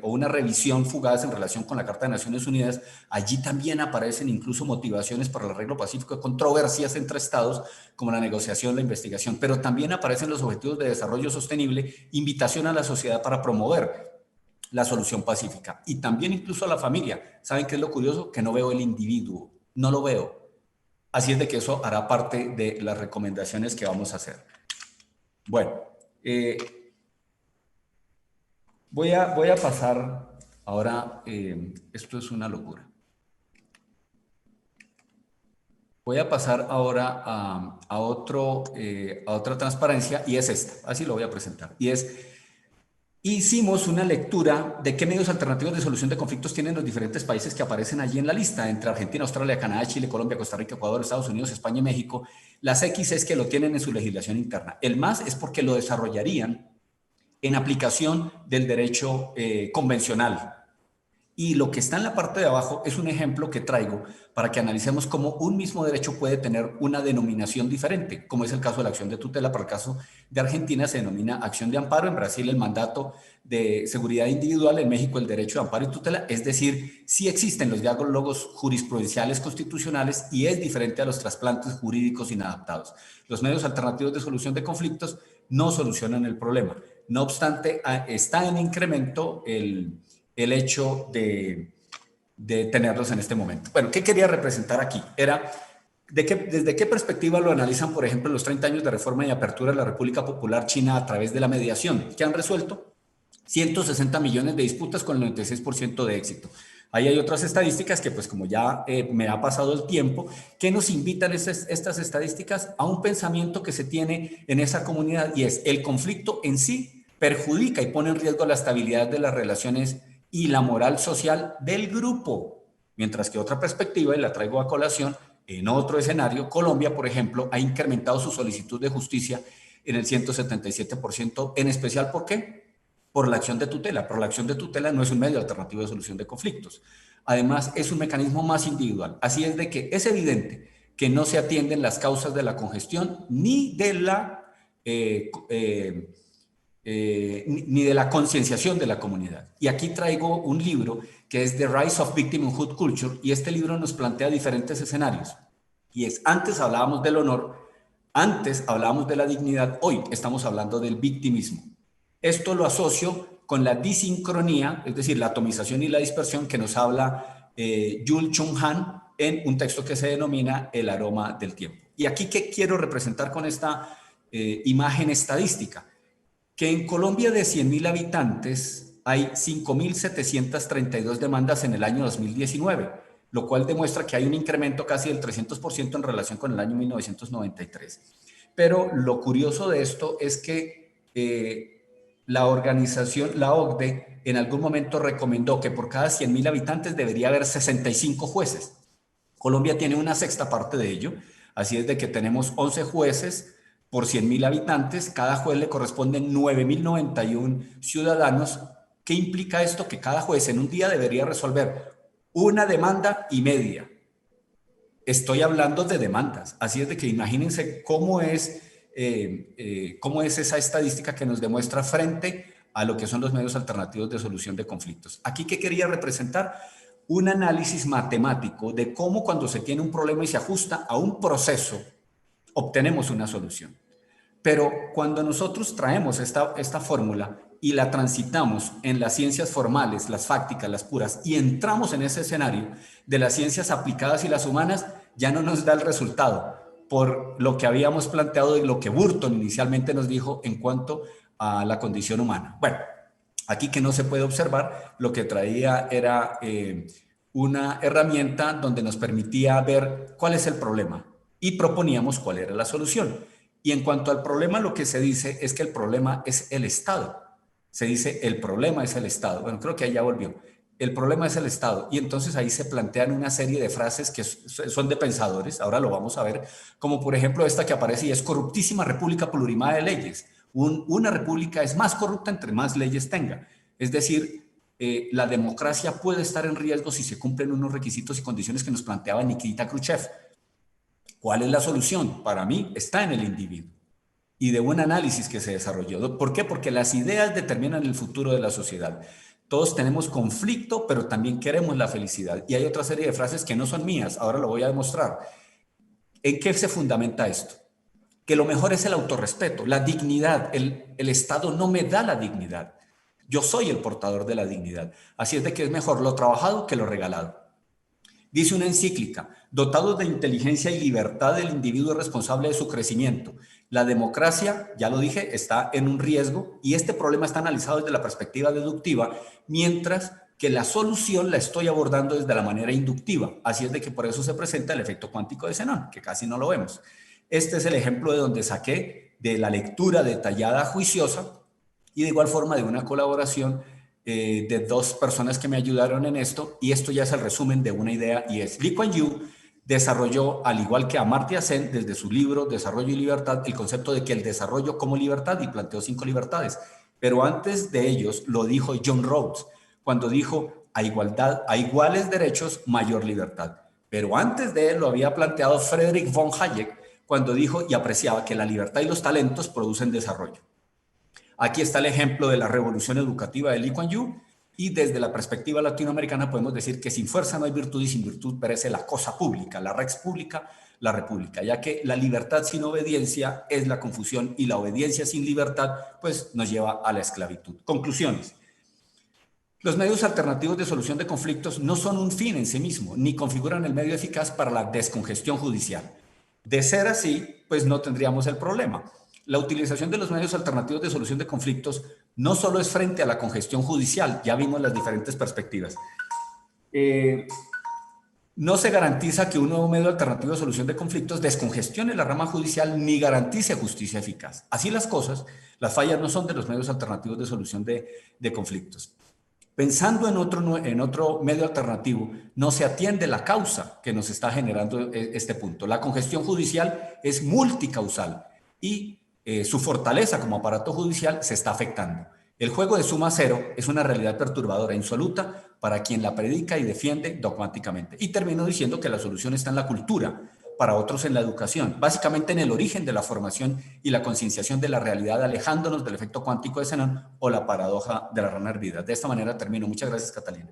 o una revisión fugaz en relación con la Carta de Naciones Unidas. Allí también aparecen incluso motivaciones para el arreglo pacífico de controversias entre estados, como la negociación, la investigación, pero también aparecen los objetivos de desarrollo sostenible, invitación a la sociedad para promover la solución pacífica, y también incluso a la familia. ¿Saben qué es lo curioso? Que no veo el individuo, no lo veo. Así es de que eso hará parte de las recomendaciones que vamos a hacer. Bueno, voy a pasar ahora, esto es una locura. Voy a pasar ahora a otra transparencia, y es esta, así lo voy a presentar, y es... Hicimos una lectura de qué medios alternativos de solución de conflictos tienen los diferentes países que aparecen allí en la lista, entre Argentina, Australia, Canadá, Chile, Colombia, Costa Rica, Ecuador, Estados Unidos, España y México. Las X es que lo tienen en su legislación interna. El más es porque lo desarrollarían en aplicación del derecho convencional. Y lo que está en la parte de abajo es un ejemplo que traigo para que analicemos cómo un mismo derecho puede tener una denominación diferente, como es el caso de la acción de tutela. Para el caso de Argentina se denomina acción de amparo, en Brasil el mandato de seguridad individual, en México el derecho de amparo y tutela. Es decir, sí existen los diálogos jurisprudenciales constitucionales y es diferente a los trasplantes jurídicos inadaptados. Los medios alternativos de solución de conflictos no solucionan el problema. No obstante, está en incremento el hecho de tenerlos en este momento. Bueno, ¿qué quería representar aquí? Era desde qué perspectiva lo analizan, por ejemplo, los 30 años de reforma y apertura de la República Popular China a través de la mediación, que han resuelto 160 millones de disputas con el 96% de éxito. Ahí hay otras estadísticas que, pues como ya me ha pasado el tiempo, que nos invitan estas estadísticas a un pensamiento que se tiene en esa comunidad, y es el conflicto en sí perjudica y pone en riesgo la estabilidad de las relaciones y la moral social del grupo, mientras que otra perspectiva, y la traigo a colación, en otro escenario, Colombia, por ejemplo, ha incrementado su solicitud de justicia en el 177%, en especial, ¿por qué? por la acción de tutela, pero la acción de tutela no es un medio alternativo de solución de conflictos. Además, es un mecanismo más individual. Así es de que es evidente que no se atienden las causas de la congestión ni de la concienciación de la comunidad. Y aquí traigo un libro que es The Rise of Victimhood Culture, y este libro nos plantea diferentes escenarios. Y es, antes hablábamos del honor, antes hablábamos de la dignidad, hoy estamos hablando del victimismo. Esto lo asocio con la disincronía, es decir, la atomización y la dispersión que nos habla Yul Chung Han en un texto que se denomina El aroma del tiempo. Y aquí, ¿qué quiero representar con esta imagen estadística? Que en Colombia de 100.000 habitantes hay 5.732 demandas en el año 2019, lo cual demuestra que hay un incremento casi del 300% en relación con el año 1993. Pero lo curioso de esto es que la organización, la OCDE, en algún momento recomendó que por cada 100.000 habitantes debería haber 65 jueces. Colombia tiene una sexta parte de ello, así es de que tenemos 11 jueces por 100.000 habitantes, cada juez le corresponden 9.091 ciudadanos. ¿Qué implica esto? Que cada juez en un día debería resolver una demanda y media. Estoy hablando de demandas, así es de que imagínense cómo es esa estadística que nos demuestra frente a lo que son los medios alternativos de solución de conflictos. Aquí, ¿qué quería representar? Un análisis matemático de cómo cuando se tiene un problema y se ajusta a un proceso, obtenemos una solución. Pero cuando nosotros traemos esta fórmula y la transitamos en las ciencias formales, las fácticas, las puras, y entramos en ese escenario de las ciencias aplicadas y las humanas, ya no nos da el resultado por lo que habíamos planteado y lo que Burton inicialmente nos dijo en cuanto a la condición humana. Bueno, aquí que no se puede observar, lo que traía era una herramienta donde nos permitía ver cuál es el problema y proponíamos cuál era la solución. Y en cuanto al problema, lo que se dice es que el problema es el Estado. Se dice el problema es el Estado. Bueno, creo que ahí ya volvió. El problema es el Estado. Y entonces ahí se plantean una serie de frases que son de pensadores, ahora lo vamos a ver, como por ejemplo esta que aparece y es corruptísima república plurimada de leyes. Una república es más corrupta entre más leyes tenga. Es decir, la democracia puede estar en riesgo si se cumplen unos requisitos y condiciones que nos planteaba Nikita Khrushchev. ¿Cuál es la solución? Para mí está en el individuo y de un análisis que se desarrolló. ¿Por qué? Porque las ideas determinan el futuro de la sociedad. Todos tenemos conflicto, pero también queremos la felicidad. Y hay otra serie de frases que no son mías, ahora lo voy a demostrar. ¿En qué se fundamenta esto? Que lo mejor es el autorrespeto, la dignidad. El Estado no me da la dignidad. Yo soy el portador de la dignidad. Así es de que es mejor lo trabajado que lo regalado. Dice una encíclica, dotados de inteligencia y libertad, el individuo es responsable de su crecimiento. La democracia, ya lo dije, está en un riesgo y este problema está analizado desde la perspectiva deductiva, mientras que la solución la estoy abordando desde la manera inductiva. Así es de que por eso se presenta el efecto cuántico de Zenón, que casi no lo vemos. Este es el ejemplo de donde saqué de la lectura detallada, juiciosa, y de igual forma de una colaboración de dos personas que me ayudaron en esto, y esto ya es el resumen de una idea, y es Lee Kuan Yew desarrolló, al igual que Amartya Sen, desde su libro Desarrollo y Libertad, el concepto de que el desarrollo como libertad, y planteó 5 libertades. Pero antes de ellos lo dijo John Rawls, cuando dijo a iguales derechos, mayor libertad. Pero antes de él lo había planteado Friedrich von Hayek, cuando dijo y apreciaba que la libertad y los talentos producen desarrollo. Aquí está el ejemplo de la revolución educativa de Lee Kuan Yew, y desde la perspectiva latinoamericana podemos decir que sin fuerza no hay virtud y sin virtud perece la cosa pública, la res pública, la república, ya que la libertad sin obediencia es la confusión y la obediencia sin libertad pues nos lleva a la esclavitud. Conclusiones. Los medios alternativos de solución de conflictos no son un fin en sí mismo, ni configuran el medio eficaz para la descongestión judicial. De ser así, pues no tendríamos el problema. La utilización de los medios alternativos de solución de conflictos no solo es frente a la congestión judicial, ya vimos las diferentes perspectivas. No se garantiza que un nuevo medio alternativo de solución de conflictos descongestione la rama judicial ni garantice justicia eficaz. Así las cosas, las fallas no son de los medios alternativos de solución de conflictos. Pensando en otro medio alternativo, no se atiende la causa que nos está generando este punto. La congestión judicial es multicausal y su fortaleza como aparato judicial se está afectando. El juego de suma cero es una realidad perturbadora e insoluta para quien la predica y defiende dogmáticamente. Y termino diciendo que la solución está en la cultura, para otros en la educación, básicamente en el origen de la formación y la concienciación de la realidad, alejándonos del efecto cuántico de Zenón o la paradoja de la rana hervida. De esta manera termino. Muchas gracias, Catalina.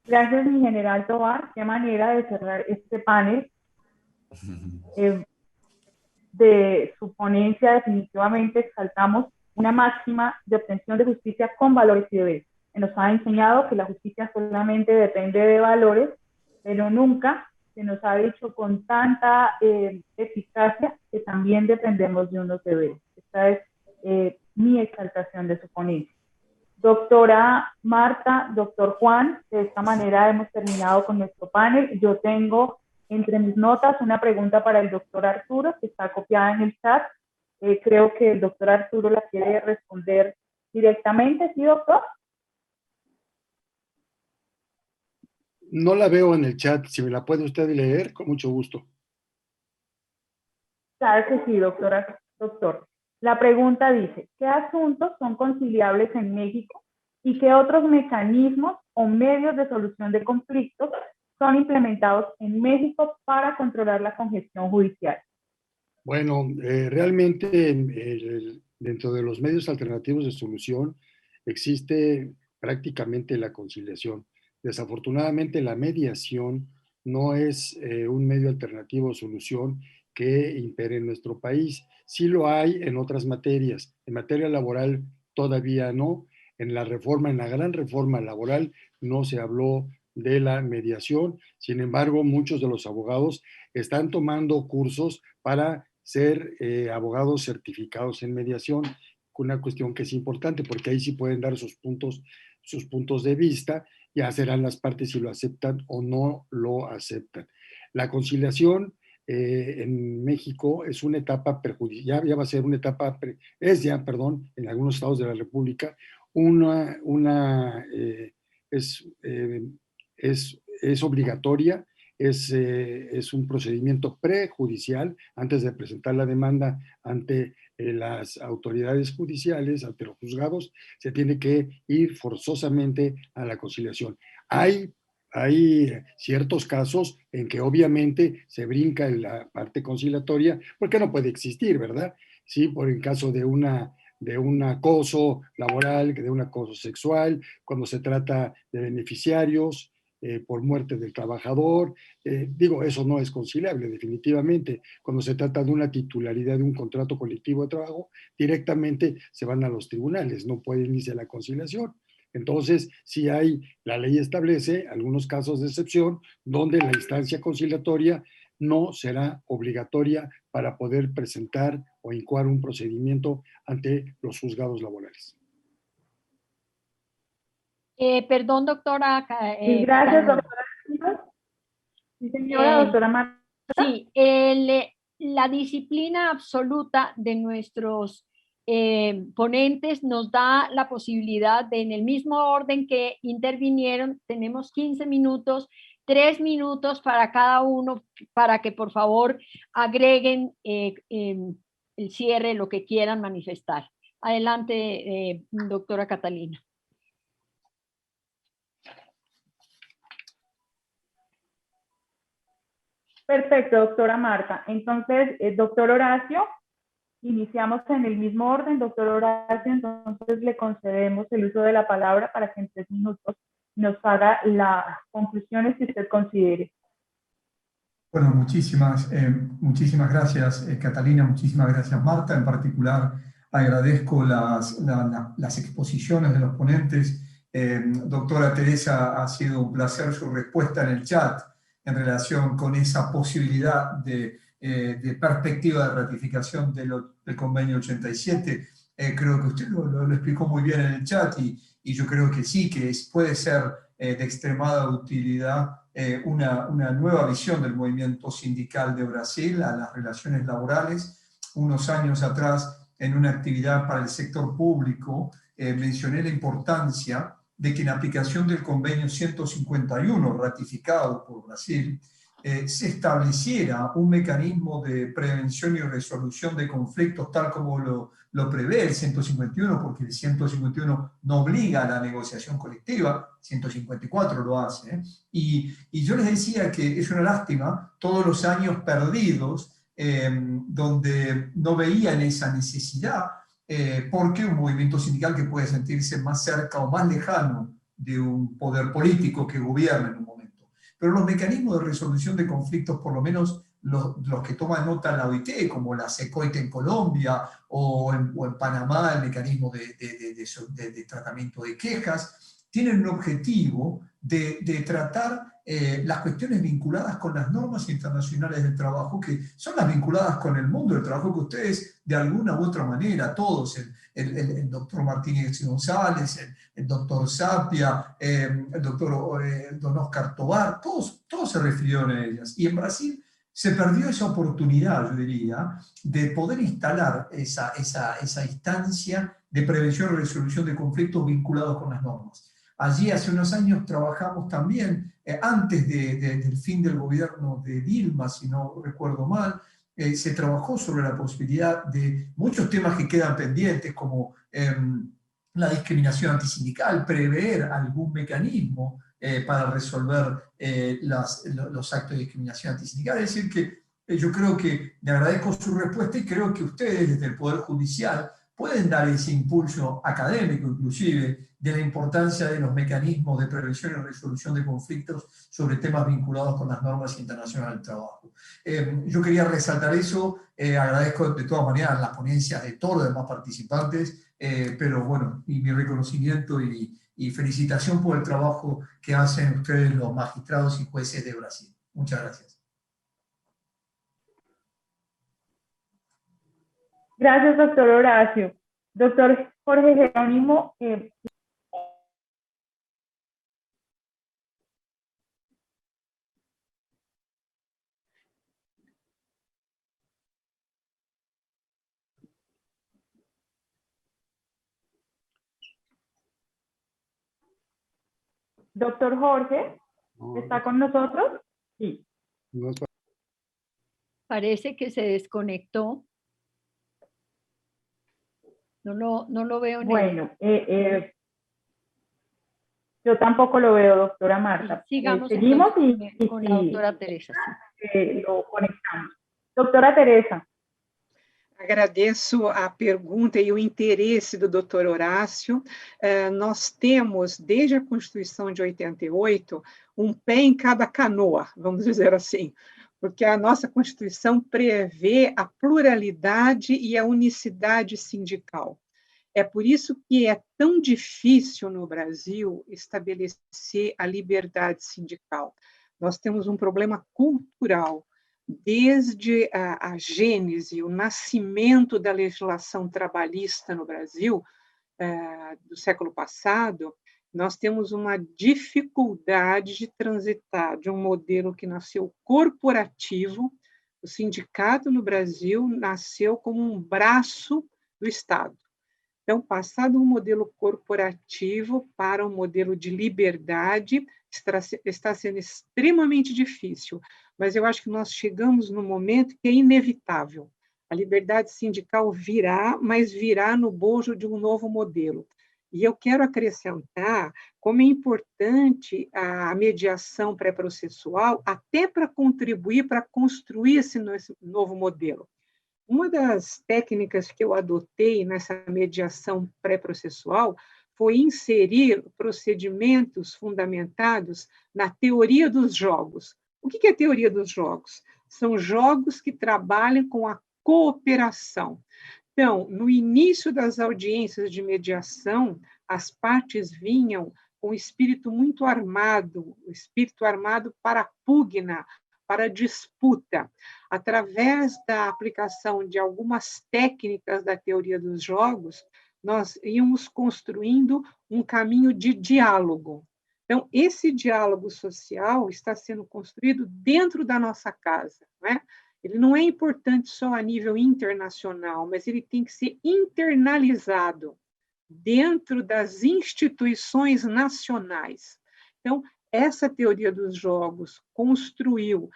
Gracias, mi general Tovar. Qué manera de cerrar este panel. De su ponencia definitivamente exaltamos una máxima de obtención de justicia con valores y deberes. Nos ha enseñado que la justicia solamente depende de valores, pero nunca se nos ha dicho con tanta eficacia que también dependemos de unos deberes. Esta es mi exaltación de su ponencia. Doctora Marta, doctor Juan, de esta manera hemos terminado con nuestro panel. Yo tengo entre mis notas una pregunta para el doctor Arturo, que está copiada en el chat. Creo que el doctor Arturo la quiere responder directamente. ¿Sí, doctor? No la veo en el chat. Si me la puede usted leer, con mucho gusto. Claro que sí, doctor. La pregunta dice, ¿qué asuntos son conciliables en México y qué otros mecanismos o medios de solución de conflictos son implementados en México para controlar la congestión judicial? Bueno, realmente dentro de los medios alternativos de solución existe prácticamente la conciliación. Desafortunadamente la mediación no es un medio alternativo de solución que impere en nuestro país. Sí lo hay en otras materias. En materia laboral todavía no. En la gran reforma laboral no se habló de la mediación. Sin embargo, muchos de los abogados están tomando cursos para ser abogados certificados en mediación, una cuestión que es importante porque ahí sí pueden dar sus puntos de vista, ya serán las partes si lo aceptan o no lo aceptan. La conciliación en México es una etapa perjudicial, ya va a ser una etapa, en algunos estados de la República, es obligatoria, es un procedimiento prejudicial antes de presentar la demanda ante las autoridades judiciales, ante los juzgados, se tiene que ir forzosamente a la conciliación. Hay ciertos casos en que obviamente se brinca en la parte conciliatoria porque no puede existir, ¿verdad? Sí, por el caso de un acoso laboral, de un acoso sexual, cuando se trata de beneficiarios, por muerte del trabajador, eso no es conciliable definitivamente. Cuando se trata de una titularidad de un contrato colectivo de trabajo, directamente se van a los tribunales, no pueden irse a la conciliación. Entonces, sí la ley establece algunos casos de excepción donde la instancia conciliatoria no será obligatoria para poder presentar o incoar un procedimiento ante los juzgados laborales. Perdón, doctora. Gracias, doctora. Sí, señora, doctora Marta. Sí, la disciplina absoluta de nuestros ponentes nos da la posibilidad de, en el mismo orden que intervinieron, tenemos 15 minutos, 3 minutos para cada uno, para que por favor agreguen el cierre, lo que quieran manifestar. Adelante, doctora Catalina. Perfecto, doctora Marta. Entonces, doctor Horacio, iniciamos en el mismo orden. Doctor Horacio, entonces le concedemos el uso de la palabra para que en 3 minutos nos haga las conclusiones que usted considere. Bueno, muchísimas gracias, Catalina, muchísimas gracias, Marta. En particular, agradezco las exposiciones de los ponentes. Doctora Teresa, ha sido un placer su respuesta en el chat en relación con esa posibilidad de perspectiva de ratificación del convenio 87. Creo que usted lo explicó muy bien en el chat y yo creo que sí, que puede ser de extremada utilidad una nueva visión del movimiento sindical de Brasil a las relaciones laborales. Unos años atrás, en una actividad para el sector público, mencioné la importancia de que en aplicación del convenio 151 ratificado por Brasil, se estableciera un mecanismo de prevención y resolución de conflictos tal como lo prevé el 151, porque el 151 no obliga a la negociación colectiva, 154 lo hace. Y yo les decía que es una lástima todos los años perdidos donde no veían esa necesidad, porque un movimiento sindical que puede sentirse más cerca o más lejano de un poder político que gobierna en un momento. Pero los mecanismos de resolución de conflictos, por lo menos los que toman nota la OIT, como la SECOIT en Colombia o en Panamá, el mecanismo de tratamiento de quejas, tienen un objetivo de tratar las cuestiones vinculadas con las normas internacionales del trabajo, que son las vinculadas con el mundo del trabajo que ustedes, de alguna u otra manera, todos, el doctor Martínez González, el doctor Sapia, el doctor don Oscar Tobar, todos se refirieron a ellas. Y en Brasil se perdió esa oportunidad, yo diría, de poder instalar esa instancia de prevención y resolución de conflictos vinculados con las normas. Allí hace unos años trabajamos también, antes del fin del gobierno de Dilma, si no recuerdo mal, se trabajó sobre la posibilidad de muchos temas que quedan pendientes, como la discriminación antisindical, prever algún mecanismo para resolver los actos de discriminación antisindical. Es decir, que yo creo que le agradezco su respuesta y creo que ustedes desde el Poder Judicial pueden dar ese impulso académico, inclusive, de la importancia de los mecanismos de prevención y resolución de conflictos sobre temas vinculados con las normas internacionales del trabajo. Yo quería resaltar eso, agradezco de todas maneras las ponencias de todos los demás participantes, pero bueno, y mi reconocimiento y felicitación por el trabajo que hacen ustedes los magistrados y jueces de Brasil. Muchas gracias. Gracias, doctor Horacio. Doctor Jorge Jerónimo, doctor Jorge, ¿está con nosotros? Sí. Parece que se desconectó. No lo veo. Bueno, yo tampoco lo veo, doctora Marta. Sigamos seguimos con la doctora Teresa. Lo conectamos. Doctora Teresa. Agradeço a pergunta e o interesse do doutor Horácio. Nós temos, desde a Constituição de 88, um pé em cada canoa, vamos dizer assim, porque a nossa Constituição prevê a pluralidade e a unicidade sindical. É por isso que é tão difícil no Brasil estabelecer a liberdade sindical. Nós temos um problema cultural. Desde a gênese, o nascimento da legislação trabalhista no Brasil, do século passado, nós temos uma dificuldade de transitar de um modelo que nasceu corporativo. O sindicato no Brasil nasceu como um braço do Estado. Então, passar de um modelo corporativo para um modelo de liberdade está sendo extremamente difícil, mas eu acho que nós chegamos num momento que é inevitável. A liberdade sindical virá, mas virá no bojo de um novo modelo. E eu quero acrescentar como é importante a mediação pré-processual até para contribuir para construir esse novo modelo. Uma das técnicas que eu adotei nessa mediação pré-processual foi inserir procedimentos fundamentados na teoria dos jogos. O que é a teoria dos jogos? São jogos que trabalham com a cooperação. Então, no início das audiências de mediação, as partes vinham com o espírito muito armado, o espírito armado para a pugna, para a disputa. Através da aplicação de algumas técnicas da teoria dos jogos, nós íamos construindo um caminho de diálogo. Então, esse diálogo social está sendo construído dentro da nossa casa, né? Ele não é importante só a nível internacional, mas ele tem que ser internalizado dentro das instituições nacionais. Então, essa teoria dos jogos construiu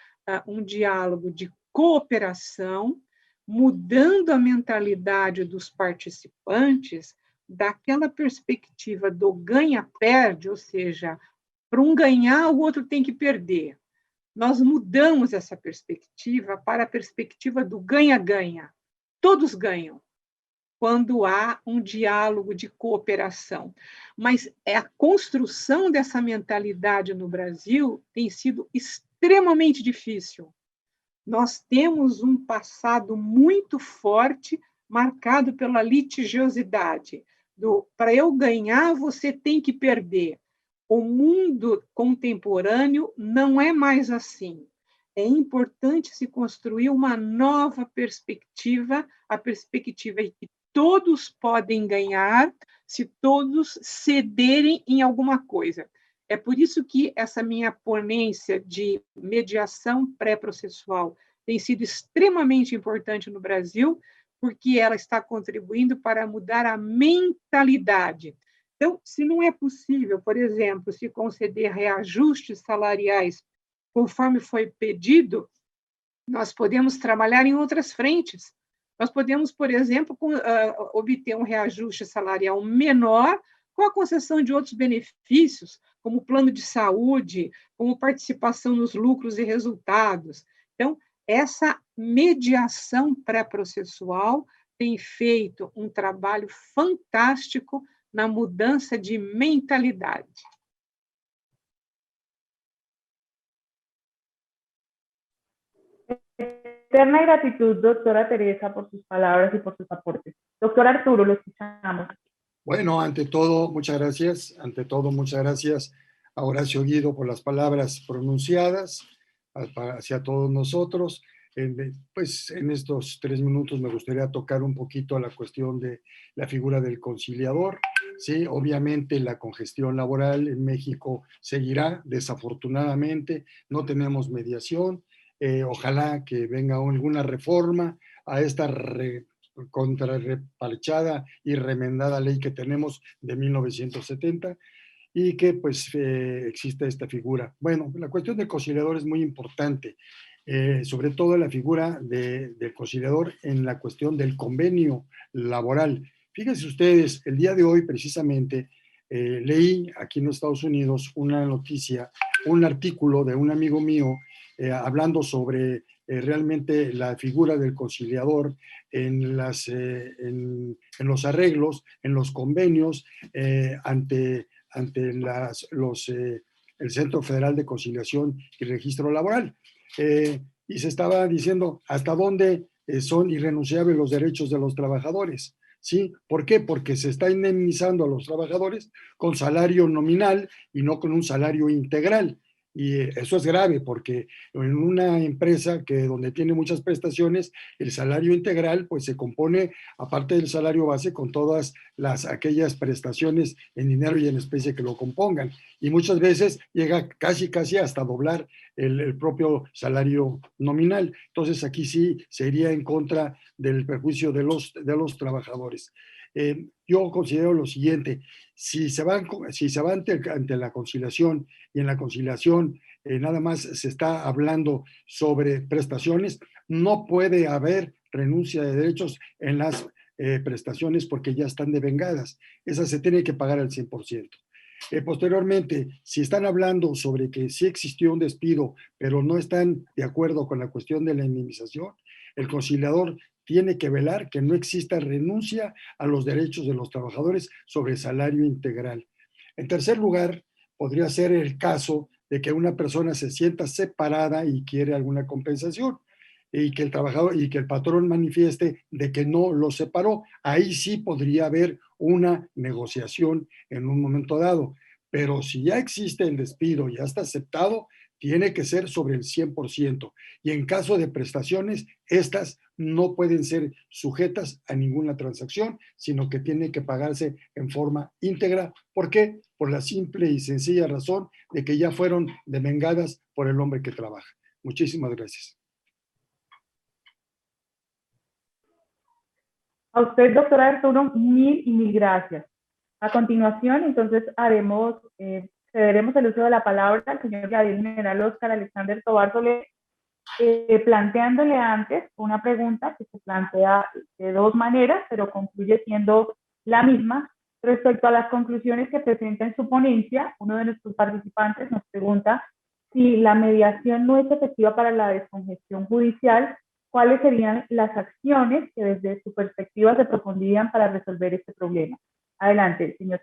um diálogo de cooperação, mudando a mentalidade dos participantes daquela perspectiva do ganha-perde, ou seja, para um ganhar, o outro tem que perder. Nós mudamos essa perspectiva para a perspectiva do ganha-ganha. Todos ganham quando há um diálogo de cooperação. Mas a construção dessa mentalidade no Brasil tem sido extremamente difícil. Nós temos um passado muito forte, marcado pela litigiosidade. Para eu ganhar, você tem que perder. O mundo contemporâneo não é mais assim. É importante se construir uma nova perspectiva, a perspectiva em que todos podem ganhar se todos cederem em alguma coisa. É por isso que essa minha ponência de mediação pré-processual tem sido extremamente importante no Brasil, porque ela está contribuindo para mudar a mentalidade. Então, se não é possível, por exemplo, se conceder reajustes salariais conforme foi pedido, nós podemos trabalhar em outras frentes. Nós podemos, por exemplo, obter um reajuste salarial menor com a concessão de outros benefícios, como plano de saúde, como participação nos lucros e resultados. Então, essa mediação pré-processual tem feito um trabalho fantástico na mudança de mentalidade. Eterna gratitud, doctora Teresa, por sus palabras y por sus aportes. Doctor Arturo, lo escuchamos. Bueno, ante todo, muchas gracias. Ante todo, muchas gracias a Horacio Guido por las palabras pronunciadas hacia todos nosotros. Pues en estos 3 minutos me gustaría tocar un poquito la cuestión de la figura del conciliador. Sí, obviamente la congestión laboral en México seguirá, desafortunadamente, no tenemos mediación. Ojalá que venga alguna reforma a esta contrarreparchada y remendada ley que tenemos de 1970 y que pues exista esta figura. Bueno, la cuestión del conciliador es muy importante, sobre todo la figura del conciliador en la cuestión del convenio laboral. Fíjense ustedes, el día de hoy precisamente leí aquí en los Estados Unidos una noticia, un artículo de un amigo mío hablando sobre realmente la figura del conciliador en los arreglos, en los convenios, ante el Centro Federal de Conciliación y Registro Laboral. Y se estaba diciendo hasta dónde son irrenunciables los derechos de los trabajadores. ¿Sí? ¿Por qué? Porque se está indemnizando a los trabajadores con salario nominal y no con un salario integral. Y eso es grave porque en una empresa donde tiene muchas prestaciones, el salario integral pues se compone, aparte del salario base, con todas aquellas prestaciones en dinero y en especie que lo compongan. Y muchas veces llega casi hasta doblar el propio salario nominal. Entonces aquí sí se iría en contra del perjuicio de los trabajadores. Yo considero lo siguiente: si se va ante la conciliación y en la conciliación nada más se está hablando sobre prestaciones, no puede haber renuncia de derechos en las prestaciones porque ya están devengadas. Esas se tienen que pagar al 100%. Posteriormente, si están hablando sobre que sí existió un despido, pero no están de acuerdo con la cuestión de la indemnización, el conciliador tiene que velar que no exista renuncia a los derechos de los trabajadores sobre salario integral. En tercer lugar, podría ser el caso de que una persona se sienta separada y quiere alguna compensación y que el patrón manifieste de que no lo separó. Ahí sí podría haber una negociación en un momento dado. Pero si ya existe el despido, ya está aceptado, tiene que ser sobre el 100%. Y en caso de prestaciones, estas no pueden ser sujetas a ninguna transacción, sino que tienen que pagarse en forma íntegra. ¿Por qué? Por la simple y sencilla razón de que ya fueron devengadas por el hombre que trabaja. Muchísimas gracias. A usted, doctor Arturo, mil gracias. A continuación, entonces, cederemos el uso de la palabra al señor Gabriel General Oscar Alexander Tobar Soler, planteándole antes una pregunta que se plantea de dos maneras, pero concluye siendo la misma. Respecto a las conclusiones que presenta en su ponencia, uno de nuestros participantes nos pregunta si la mediación no es efectiva para la descongestión judicial, ¿cuáles serían las acciones que desde su perspectiva se propondrían para resolver este problema? Adelante, señor.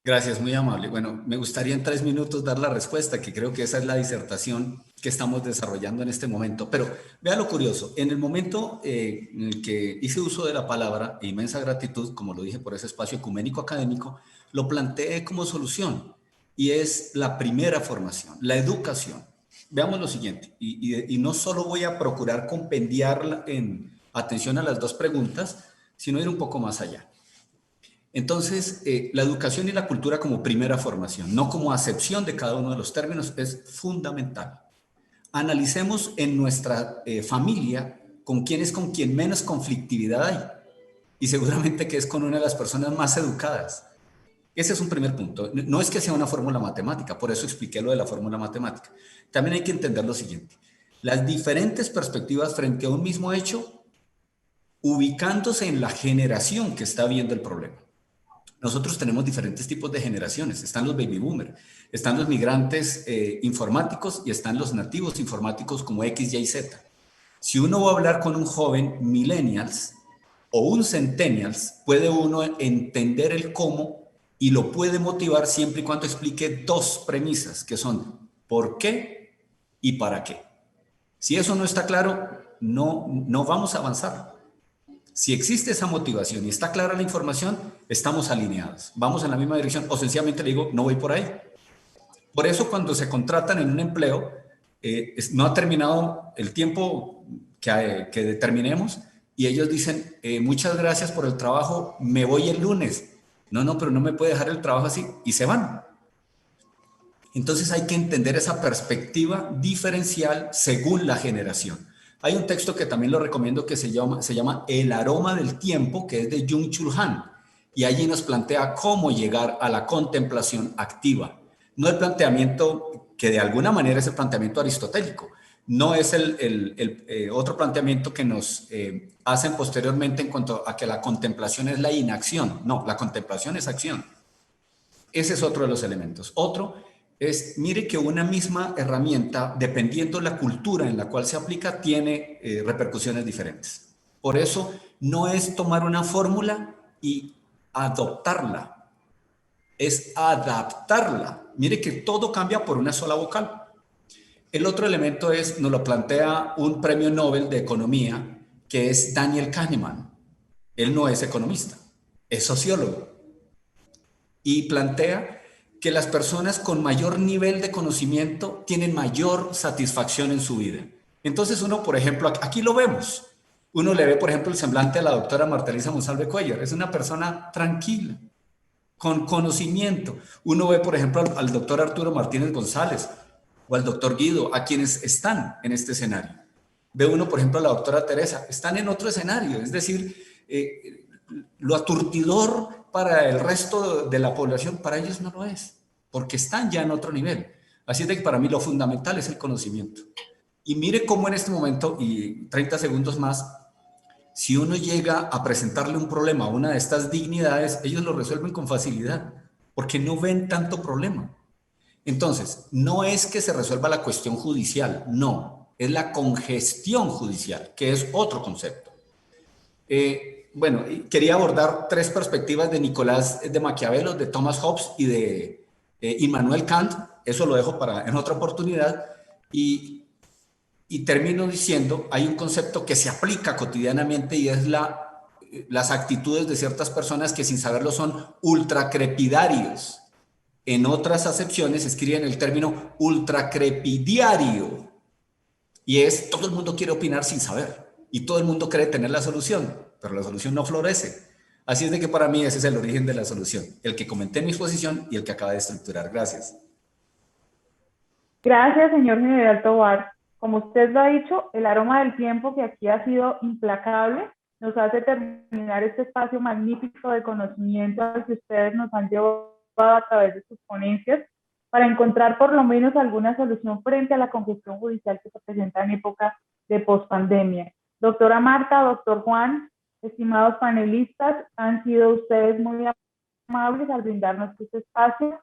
Gracias, muy amable. Bueno, me gustaría en 3 minutos dar la respuesta, que creo que esa es la disertación que estamos desarrollando en este momento. Pero vea lo curioso, en el momento en el que hice uso de la palabra inmensa gratitud, como lo dije por ese espacio ecuménico académico, lo planteé como solución y es la primera formación, la educación. Veamos lo siguiente, y no solo voy a procurar compendiar en atención a las dos preguntas, sino ir un poco más allá. Entonces, la educación y la cultura como primera formación, no como acepción de cada uno de los términos, es fundamental. Analicemos en nuestra familia con quien menos conflictividad hay. Y seguramente que es con una de las personas más educadas. Ese es un primer punto. No es que sea una fórmula matemática, por eso expliqué lo de la fórmula matemática. También hay que entender lo siguiente. Las diferentes perspectivas frente a un mismo hecho, ubicándose en la generación que está viendo el problema. Nosotros tenemos diferentes tipos de generaciones. Están los baby boomers, están los migrantes informáticos y están los nativos informáticos como X, Y, Z. Si uno va a hablar con un joven millennials o un centennials, puede uno entender el cómo y lo puede motivar siempre y cuando explique dos premisas, que son ¿por qué y para qué? Si eso no está claro, no vamos a avanzar. Si existe esa motivación y está clara la información, estamos alineados, vamos en la misma dirección, o sencillamente le digo, no voy por ahí. Por eso cuando se contratan en un empleo, no ha terminado el tiempo que determinemos y ellos dicen, muchas gracias por el trabajo, me voy el lunes. No, pero no me puede dejar el trabajo así, y se van. Entonces hay que entender esa perspectiva diferencial según la generación. Hay un texto que también lo recomiendo que se llama El aroma del tiempo, que es de Byung-Chul Han, y allí nos plantea cómo llegar a la contemplación activa. No el planteamiento que de alguna manera es el planteamiento aristotélico, no es el otro planteamiento que nos hacen posteriormente en cuanto a que la contemplación es la inacción. No, la contemplación es acción. Ese es otro de los elementos. Otro es, mire que una misma herramienta, dependiendo de la cultura en la cual se aplica, tiene repercusiones diferentes. Por eso no es tomar una fórmula y adoptarla, es adaptarla. Mire que todo cambia por una sola vocal. El otro elemento es, nos lo plantea un premio Nobel de Economía, que es Daniel Kahneman. Él no es economista, es sociólogo. Y plantea que las personas con mayor nivel de conocimiento tienen mayor satisfacción en su vida. Entonces uno, por ejemplo, aquí lo vemos. Uno le ve, por ejemplo, el semblante a la doctora Marta Elisa Monsalve Cuellar. Es una persona tranquila, con conocimiento. Uno ve, por ejemplo, al doctor Arturo Martínez González o al doctor Guido, a quienes están en este escenario. Ve uno, por ejemplo, a la doctora Teresa, están en otro escenario. Es decir, lo aturtidor para el resto de la población, para ellos no lo es, porque están ya en otro nivel. Así es de que para mí lo fundamental es el conocimiento. Y mire cómo en este momento, y 30 segundos más, si uno llega a presentarle un problema a una de estas dignidades, ellos lo resuelven con facilidad, porque no ven tanto problema. Entonces, no es que se resuelva la cuestión judicial, no, es la congestión judicial, que es otro concepto. Bueno, quería abordar 3 perspectivas de Nicolás de Maquiavelo, de Thomas Hobbes y de Immanuel Kant. Eso lo dejo para en otra oportunidad. Y termino diciendo, hay un concepto que se aplica cotidianamente y es las actitudes de ciertas personas que sin saberlo son ultracrepidarios. En otras acepciones escriben el término ultracrepidiario. Y es, todo el mundo quiere opinar sin saber. Y todo el mundo cree tener la solución, pero la solución no florece. Así es de que para mí ese es el origen de la solución, el que comenté en mi exposición y el que acaba de estructurar. Gracias. Gracias, señor general Tovar. Como usted lo ha dicho, el aroma del tiempo que aquí ha sido implacable nos hace terminar este espacio magnífico de conocimiento al que ustedes nos han llevado a través de sus ponencias. para encontrar por lo menos alguna solución frente a la congestión judicial que se presenta en época de pospandemia. Doctora Marta, doctor Juan, estimados panelistas, han sido ustedes muy amables al brindarnos este espacio.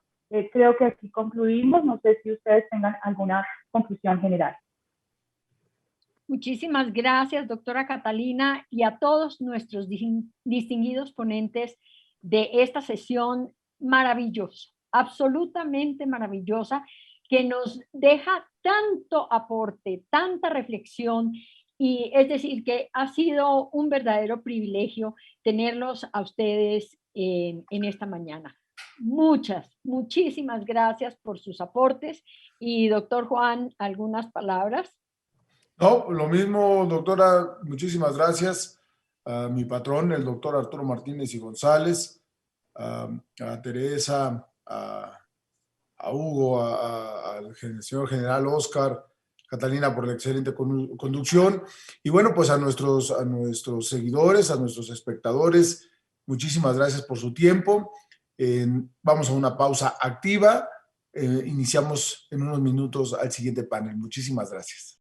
Creo que aquí concluimos. No sé si ustedes tengan alguna conclusión general. Muchísimas gracias, doctora Catalina, y a todos nuestros distinguidos ponentes de esta sesión maravillosa, absolutamente maravillosa, que nos deja tanto aporte, tanta reflexión, y es decir, que ha sido un verdadero privilegio tenerlos a ustedes en esta mañana. Muchísimas gracias por sus aportes. Y doctor Juan, ¿algunas palabras? No, lo mismo, doctora, muchísimas gracias a mi patrón, el doctor Arturo Martínez y González, a Teresa, a Hugo, al señor general Oscar, Catalina por la excelente conducción, y bueno, pues a nuestros seguidores, a nuestros espectadores, muchísimas gracias por su tiempo. Vamos a una pausa activa, iniciamos en unos minutos al siguiente panel. Muchísimas gracias.